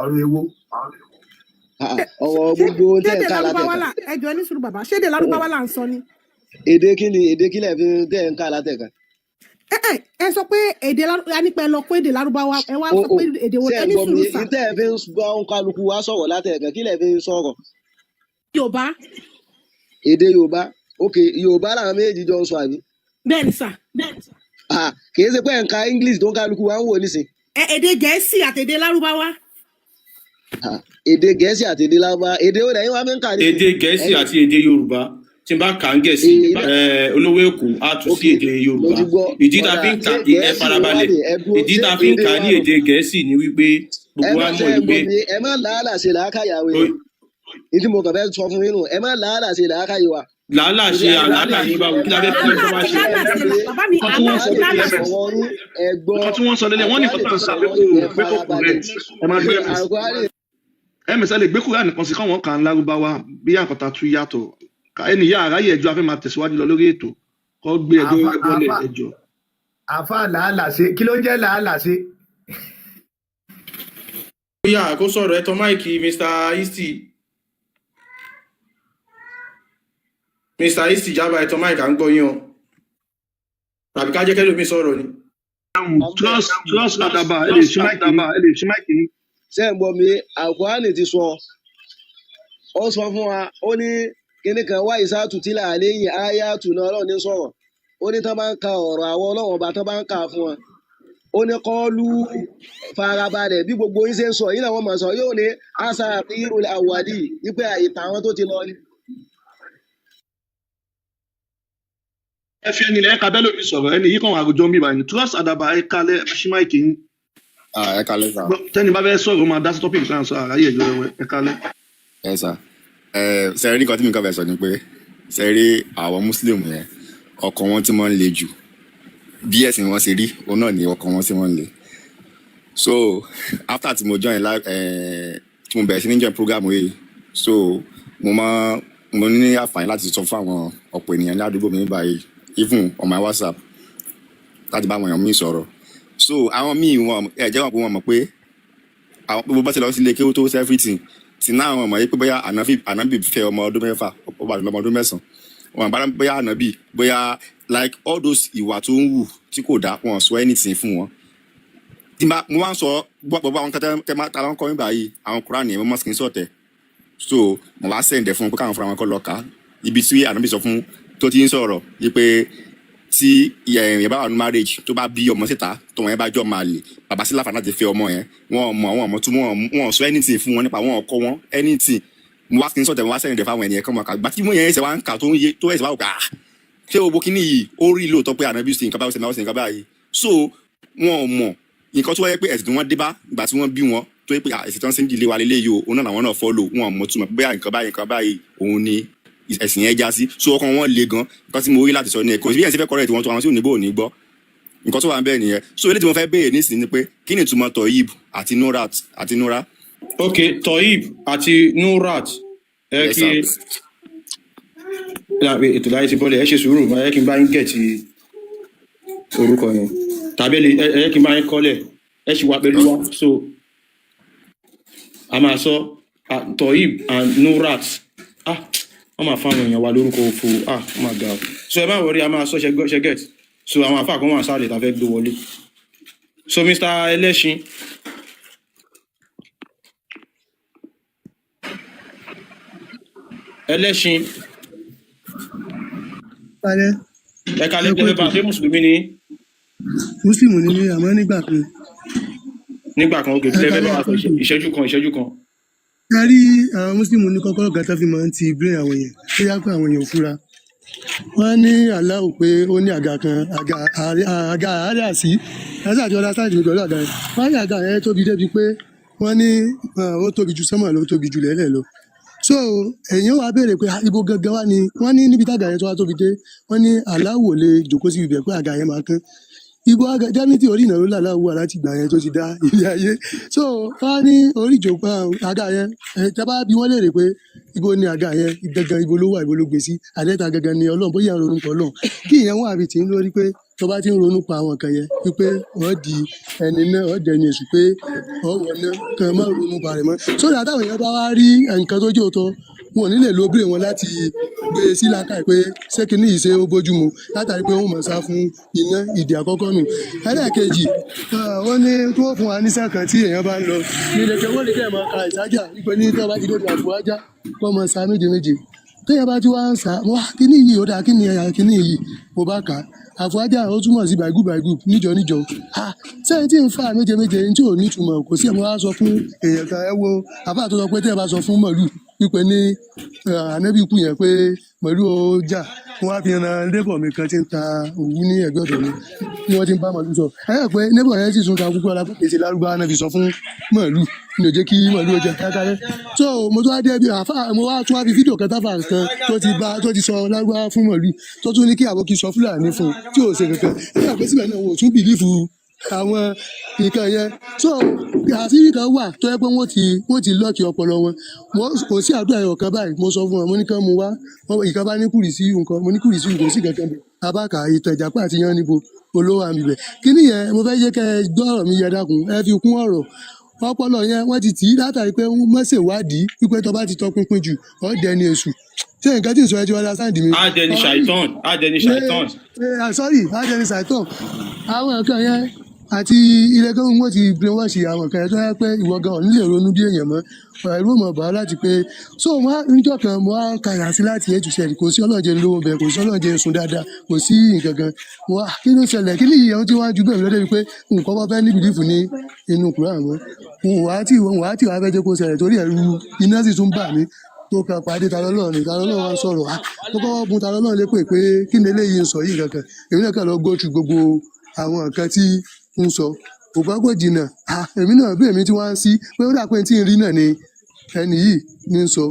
ọ̀rọ̀ ewo. ọ̀rọ̀ gbogbo tẹ̀ ń ṣéde ká lárúbáwá látẹ̀ka. là ẹjọ́ ní sùúrù bàbá ṣéde lárúbáwá là ń sọ ni. èdè kí ni èdè kí lẹ̀ fi tẹ̀ ń ká látẹ̀ka. ẹ sọ pé èdè anípa ẹ lọ kó èdè lárúbáwá ẹ wá sọ pé èdè wo ṣé ẹ ẹ ní gbọ́ mi sùúrù sà. ìtẹ́ ẹ fi ń bá ń kálukú wá sọ̀rọ̀ látẹ̀ka kí lẹ̀ fi ń sọ̀rọ̀. Yorùbá. èdè Yorùbá ok Yorùbá làwọn méjì jọ ń sọ àbí. bẹ́ẹ̀ni sà. kì í ṣe pé ẹ̀ka English tó ń kálukú wá ń wò nísìn. èdè Gẹ̀ẹ́sì àti èdè lárúbáwá. èdè Gẹ̀ẹ́sì àti èdè lárúbáwá èdè wo lẹ́yìn wá fi ń kà ní. èdè Gẹ̀ẹ́sì àti èdè Yorùbá tí n bá kà ń Gẹ̀ẹ́sì olówó Èkó á tún sí èdè Yorùbá ìdí tá a fi ń kà ní ẹ farabalẹ̀ ìdí tá a fi ń kà ní èdè Gẹ̀ẹ́sì ni wípé gbogbo wa mọ̀ wípé. ẹ má làálà ṣe làákàyàwó yẹn ìdí mo kàn fẹ́ sọ fún yín nù ẹ má làálà ṣe làákàyè wa. làálà ṣe àlàálà yìí báwo kí la fẹ́ fi ọjọ́ wá ṣe. bàbá mi ọkọ tí wọ́n sọ lélẹ̀ wọ́n ní kọ́tà ń sàbẹ̀ pé kò correct ẹ máa gbé ẹ mẹ́sà lè gbé kúrò nìkan sí káwọn kan lárúbáwá bí àkọ́tà tún yàtọ̀ ẹni yá àráyè ẹjọ́ afẹ́ máa tẹ̀síwájú lọ lórí ètò kọ́ gbé ẹjọ́ wọlé ẹjọ́. àfa làálà ṣe kí ló ń jẹ́ làálà ṣe. ó yá kó sọ̀rọ̀ ẹ tán máìkì Mr. Easty jábà ẹ tán máìkì à ń gbọ́ yín o tàbí ká jẹ́ kẹ́lòmí sọ̀rọ̀ ni. trust Adaba ẹ lè ṣí máìkì yín. ṣé ẹ gbọ́ mi Al-Qur'ani ti sọ ọ sọ fún wa ó ní kíní kan wá ìsátútílà àléyìn áyátù náà Ọlọ́run ní sọ̀rọ̀ ó ní tán bá ń ka ọ̀rọ̀ àwọn Ọlọ́run ọba tán bá ń kà fún wọn ó ní kọ́ọ́lù farabalẹ̀ bí gbogbo yín ṣe ń sọ yìí náà wọ́n mọ̀ sọ yóò ní asatirul awwali wípé ìtàn àwọn tó ti lọ ni. ẹ fi ẹni lẹ́ẹ̀ka bẹ́ẹ̀ lómi sọ̀rọ̀ ẹni yìí kàn wà àròjọ mi báyìí trust Adaba ẹ kalẹ̀ ṣí máìkì yín. ẹ kalẹ̀ sà. tẹ́ni bá fẹ́ sọ̀rọ̀ máa dá sí tọ́pìkì sáà sọ àráyè ẹjọ́ ẹ kalẹ̀. ẹ sà sẹ́rí nǹkan tí mi kàn fẹ́ sọ ni pé sẹ́rí àwọn muslim yẹn ọkàn wọn tí wọ́n ń le jù bí ẹ̀sìn wọn ṣe rí òun náà ni ọkàn wọn tí wọ́n ń le so after tí mo join tí mo bẹ̀rẹ̀ sí ní join program yìí so mo ní àǹfààní láti sọ fún àwọn ọ̀pọ̀ ènìyàn ní àdúgbò mi báyìí even on my WhatsApp láti bá àwọn èèyàn míì sọ̀rọ̀ so àwọn míì wọn jẹ́ wọn pé wọ́n mọ̀ pé àwọn gbogbo bá ti lọ sí ilé kéwú tó ṣe everything tí náà wọn mọ̀ yí pé bóyá ànábì fẹ́ ọmọ ọdún 6 ọba àti ọmọ ọdún 9 wọn bá bóyá ànábì bóyá like all those ìwà tó ń wù tí kò dá wọn sọ anything fún wọn tí mo wá ń sọ gbọ́ àwọn tẹ́ ló ń kọ́ mi báyìí àwọn Kùránì ẹ̀ mo máa screenshot ẹ̀ so mo wá send ẹ̀ fún un pé káwọn fúnra wọn kọ́ lọ kà á ibi tí ànábì sọ fún tó ti ń sọ̀rọ̀ yí pé tí ìyẹn bá wà ní marriage tó bá bí ọmọ síta tó wọn yẹn bá jọ máa lè bàbá sí láǹfààní láti fẹ́ ọmọ yẹn wọn tún wọn sọ anything fún wọn nípa wọn kọ́ wọn anything mo wá kí n sọ̀tẹ̀ mo wá sẹ́yìn dẹ̀ fáwọn ènìyàn kan mọ̀ ká gbà tí mo yẹn ẹsẹ̀ wá ń kà tó ẹsẹ̀ wá wò ká ṣé o bo kíní yìí ó rí lóòótọ́ pé ànábì sí nǹkan báyìí ṣe nǹkan báyìí so wọn ò mọ̀ nǹkan tó wáyé pé ẹ̀sìn tí wọ́n dé bá ìgbà tí wọ́n bí wọn tó yẹ pé ẹ̀sìn tí wọ́n sì ń dìlé wa lélẹ̀ yìí o òun náà làwọn náà follow wọn ò mọ̀ túmọ̀ pé bóyá nǹkan báyìí òun ni ẹ̀sìn yẹn já sí so ọkàn wọn le gan nǹkan tí mo rí láti sọ ní ẹ̀kọ́ bí yẹn ti fẹ́ correct wọn tó àwọn tí ò ní bò ní gbọ́ nǹkan tó wà ń bẹ́ẹ̀ nìyẹn so eléyìí tí mo fẹ́ béèrè nísìnyí ni pé kí ni ìtumọ̀ toyib àti nura. ok toyib àti nurat ẹ kí ètò láyé ti bọ́lẹ̀ ẹ ṣe sùúrù ẹ kí n bá yín gẹ̀ẹ́tì orúkọ yẹn tàbí ẹ kí n bá yín kọ́lẹ̀ ẹ ṣì wà pẹ̀lú wa so a máa sọ toyib and nurat wọ́n máa fáwọn èèyàn wa lórúkọ òfò wọ́n máa ga ọ́ so ẹ má wọrí a máa sọ ṣẹgẹ́t so àwọn àfáà kan wà sáàlẹ̀ tá fẹ́ gbé wọlé so Mr. Ẹlẹ́ṣin. ẹlẹ́ṣin Alẹ́ ẹ̀ka ẹ kú lẹ́gbẹ̀ẹ́ ètò. bá ṣé mùsùlùmí ni Mùsùlùmí ni mí àmọ́ nígbà kan. nígbà kan òkè Ẹ kílẹ̀ fẹ́ kalẹ́ bá wa sọ ẹ kú ètò. ìṣẹ́jú kan. A rí àwọn Mùsùlùmí ní kọ́kọ́rọ́ kan tó fi máa ń ti brain àwọn èèyàn tó yá pé àwọn èèyàn ò fura. Wọ́n ní aláwò pé ó ní àga kan àga àárẹ̀ àsí ẹ̀sẹ̀ àti ọ̀dà sáàdì pẹ̀lú àga yẹn. Wọ́n ní àga yẹn tóbi débi pé wọ́n ní ó tóbi ju sánmà lọ ó tóbi ju lẹ́lẹ̀ lọ. So èèyàn wá béèrè pé ibo gangan wá ni wọ́n ní níbi tága yẹn tó wá tóbi dé wọ́n ní aláwò lè jòkó sí ibẹ̀ pé àga yẹn máa kán. Ibo Jámítì orí ìnáwó làláwò wà láti ìgbà yẹn tó ti dá ilé ayé. So wọ́n ní orí ìjòkó àga yẹn tẹ́ bá bí wọ́n léèrè pé ibo ni àga yẹn gangan ibo ló wà ibo ló gbé sí àdẹ́ta gangan ni Ọlọ́run bóyá ń ronú pa Ọlọ́run kí ìyẹn wọ́n àbí tí ń lórí pé tó bá ti ń ronú pa àwọn kan yẹn wípé wọ́n di ẹni náà wọ́n dẹni èṣù pé ọ̀wọ́ náà kan má ronú pa rẹ̀ mọ́. Sódà táwọn èèyàn bá wá rí nǹkan tó jẹ́ òótọ́ wọn ò ní lè lo brain wọn láti gbé e sí làákàyè pé ṣé kinní yìí ṣe ó bójú mu látàrí pé wọ́n mọ̀ sá fún iná ìdí àkọ́kọ́ nù. Ẹlẹ́ẹ̀kejì wọ́n ní kí wọ́n fún wa ní sáà kan tí èèyàn bá ń lọ ní ilé kẹ́ wọ́n ní kẹ́ ẹ̀ máa ka ìsájà wípé ní tí wọ́n bá ti dé ìdàgbò ajá kọ́ mọ sa méje téèyàn bá ti wá ń sá wá kíní yìí ó dáa kíní ẹ̀yà kíní yìí mo bá kà á àfọwájà ó túmọ̀ sí by group níjọ sẹ́yìn tí ń fa méje tí ò ní ìtumọ̀ kò sí ẹ̀ mo wá sọ fún èèyàn kan ẹ wo àbá tó sọ pé téèyàn bá sọ fún màlúù wípé ní ànábì kù yẹn pé màlúù ó jà wọn á fi ran neighbor mi kan tí ń ta òwú ní ẹ̀gbẹ́ ọ̀dọ̀ mi ni wọ́n ti ń bá màlúù sọ ẹ yẹ pé neighbor yẹn sì tún ta púpọ̀ la pèsè lárúbáwá náà fi sọ fún màlúù ní ò jẹ́ kí màlúù ó jẹ kákárẹ́ so mo tún wá dé bí àfa mo wá tún wá fi fídíò kan táfà kan tó ti sọ lárúbáwá fún màlúù tó tún ní kí àbókí sọ fúlàní fún tí ò ṣe kankan ẹ yẹ pé síbẹ̀ náà wọn ò tún bìlífù àwọn nǹkan yẹn so àṣírí kan wà tó yẹ pé wọ́n ti lọ́ọ̀kì ọpọlọ wọn kò sí àdúrà ẹ̀yọ̀ kan báyìí mo sọ fún wọn mo ní kán mu wá ìkan bá ní kùrìsí nǹkan mo ní kùrìsí kò sí kankan bẹ̀ abáka ìtàn ìjàpá àti yan níbo olówó àmì bẹ̀ kí nìyẹn mo fẹ́ jẹ́ kẹ́ ẹ gbọ́ ọ̀rọ̀ mi yẹ dákun ẹ fi kún ọ̀rọ̀ ọpọlọ yẹn wọ́n ti tì í látàrí pé wọ́n ṣèwádìí wípé tó bá ti tọpinpin jù ọ́ dẹni èṣù ṣé nǹkan tí ń sọ ẹ ti wá sáǹdì mi. Adẹni ṣàìtàn. Sorry adẹni ṣàìtàn àwọn nǹkan yẹn àti ilé tó ń wọ́n ti brainwash àwọn nǹkan yẹn tó yẹ pé ìwọ gan ò ní lè ronú bí èèyàn mọ́ ẹ̀rú mọ̀ bá láti pé so mo á níjọ́ kan mo á kàyà sí láti ètò ìṣẹ̀lẹ̀ kò sí ọlọ́ọ̀jẹ̀ lówó bẹ̀ kò sí ọlọ́ọ̀jẹ̀ sùn dáadáa kò sí nǹkan kan mo á kí ló ṣẹlẹ̀ kí nìyí ẹ̀hún tí wọ́n á ju bẹ́ẹ̀ lọ́dẹ̀ wípé nǹkan bá fẹ́ ní bìlífù ní inú kúrò àmọ́ òun wàá tí wàá fẹ́ jẹ́ kó ṣẹlẹ̀ torí ẹ̀rù iná sì tún bà mí tó kan pàdé talọ́lọ́run wá sọ̀rọ̀ wá tó kọ́kọ́ bun talọ́lọ́run lé pé kí ni eléyìí ń sọ yìí kankan èmi náà kàn lọ go through gbogbo àwọn nǹkan tí ń sọ kò bá kò jìnnà èmi náà bí èmi tí wọ́n á sí pé ó dà pé tí ń rí náà ni ẹni yìí ní sọ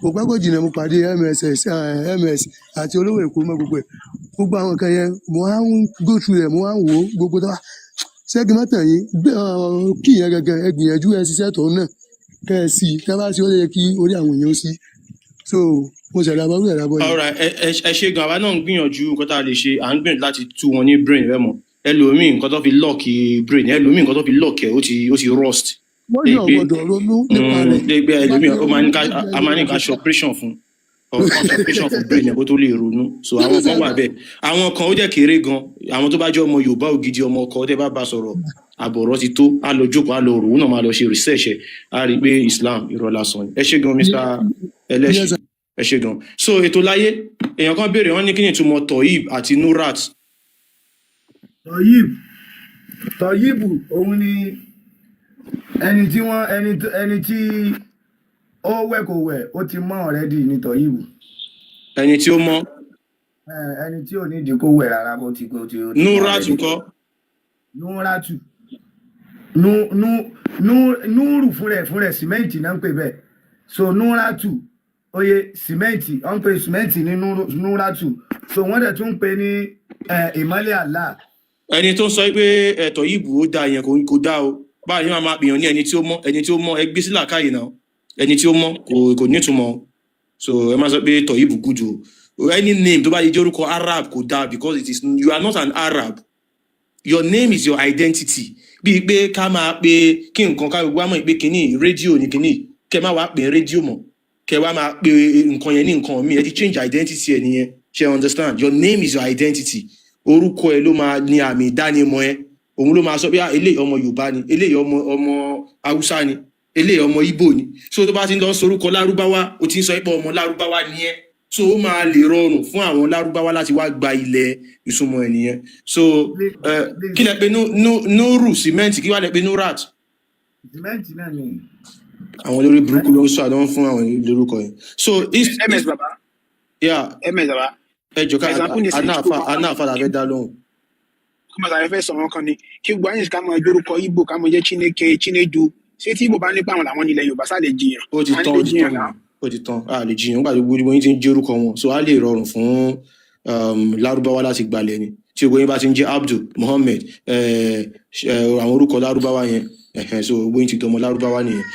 kò bá kò jìnnà mo pàdé ms àti olówó èkó mọ́ gbogbo ẹ̀ gbogbo àwọn nǹkan yẹn mo á ń go through rẹ̀ mo á ń wò ó gbogbo tó wà ṣẹ́gi mọ́tàn yìí kí ìyẹn gangan ẹ gbìyànjú ẹ ṣiṣẹ́ tó náà kẹ́ ẹ sí tẹ́ bá sí ó yẹ kí orí àwọn èèyàn ó sí so mo ṣẹ̀dá bá wúlẹ̀ lábọ́ yìí. Alright, ẹ ṣe gan àwa náà ń gbìyànjú nǹkan tá a lè ṣe à ń gbìyànjú láti tú wọn ní brain rẹ mọ ẹlòmíì nǹkan tó fi lọ́ọ̀kì brain ẹlòmíì nǹkan tó fi lọ́ọ̀kì ẹ̀ ó ti rust. wọ́n yàn gbọ́dọ̀ ronú nípa rẹ̀. ẹgbẹ́ ẹlòmíì ó máa ní ká ṣe operation fún brain ẹ̀ kó tó lè ronú so àwọn kan wà bẹ́ẹ̀ àwọn kan ó jẹ́ kéré gan àwọn tó bá jẹ́ ọmọ Yorùbá ògidì ọmọ ọkọ tẹ́ bá sọ̀rọ̀ àbọ̀rọ̀ ti tó á lọ jókòó á lọ rò ó náà máa lọ ṣe research ẹ̀ á rí i pé Islam irọ́ lásán ni ẹ ṣé gan Mr. Ẹlẹ́ṣin ẹ ṣé gan so ètò láyé èèyàn kan béèrè wọn ní kí ni ìtumọ̀ Toyib àti Nurat. Toyibu òun ni ẹni tí ó wẹ̀ kò wẹ̀ ó ti mọ́ already ní Toyibu. ẹni tí ó mọ́. ẹni tí ò ní ìdí kó wẹ̀ rárá bó ti Nuratu kọ́. Nuratu núrù fúnrẹ̀ sìmẹ́ǹtì náà ń pè bẹ́ẹ̀ so Nuratu oye sìmẹ́ǹtì wọ́n ń pè sìmẹ́ǹtì ní Nuratu so wọ́n dẹ̀ tún ń pè ní ìmọ́lẹ̀ Allah. ẹni tó ń sọ pé Toyibu ó da yẹn kò dá o báyìí máa máa pèèyàn ní ẹni tí ó mọ̀ ẹ gbé sí làákàyè náà ẹni tí ó mọ̀ kò nítumọ̀ so ẹ máa sọ pé Toyibu gùdù any name tó bá yẹ jẹ́ orúkọ Arab kò dá because you are not an Arab your name is your identity bíi pé ká máa pe kí nǹkan ká gbogbo àmọ́ ìpè kínní rédíò ní kínní kẹ má wàá pè é rédíò mọ́ kẹ wá máa pe nǹkan yẹn ní nǹkan míì ẹ ti change identity ẹ nìyẹn ṣe understand your name is your identity orúkọ ẹ ló máa ní àmì ìdánimọ̀ ẹ òun ló máa sọ pé eléyìí ọmọ Yorùbá ni eléyìí ọmọ Haúsá ni eléyìí ọmọ Ìgbò ni so tó bá ti ń lọ sorúkọ lárúbáwá o ti ń sọ pé ọmọ lárúbáwá ni ẹ so ó máa lè rọrùn fún àwọn lárúbáwá láti wá gba ilẹ̀ ìsúnmọ́ ènìyàn so kí lẹ pé nóòrù símẹ́ǹtì kí wàá lẹ pé nóòràt. Símẹ́ǹtì náà ni. Àwọn olórí burúkú ló ń sọ àdán fún àwọn lórúkọ yẹn so ms baba ms baba ẹ jọ ká anáàfà làfẹ́ dá lóhùn. kọ́mọ̀ sáré fẹ́ sọ̀rọ̀ kan ni kí gbogbo àyìnṣe ká mọ ẹjọ́ orúkọ Ìgbò ká mọ jẹ́ Chineke Chinedu ṣé tí Ìgbò bá nípa àwọn làwọn nílẹ̀ Yorùbá sá lè jiyàn. ó ti tán a lè jiyàn nígbà tó gbogbo yín ti ń jẹ́ orúkọ wọn so a lè rọrùn fún lárúbáwá láti gbalẹ̀ ni tí gbogbo yín bá ti ń jẹ́ Abdul Mohammed àwọn orúkọ lárúbáwá yẹn so gbogbo yín ti dọmọ lárúbáwá nìyẹn.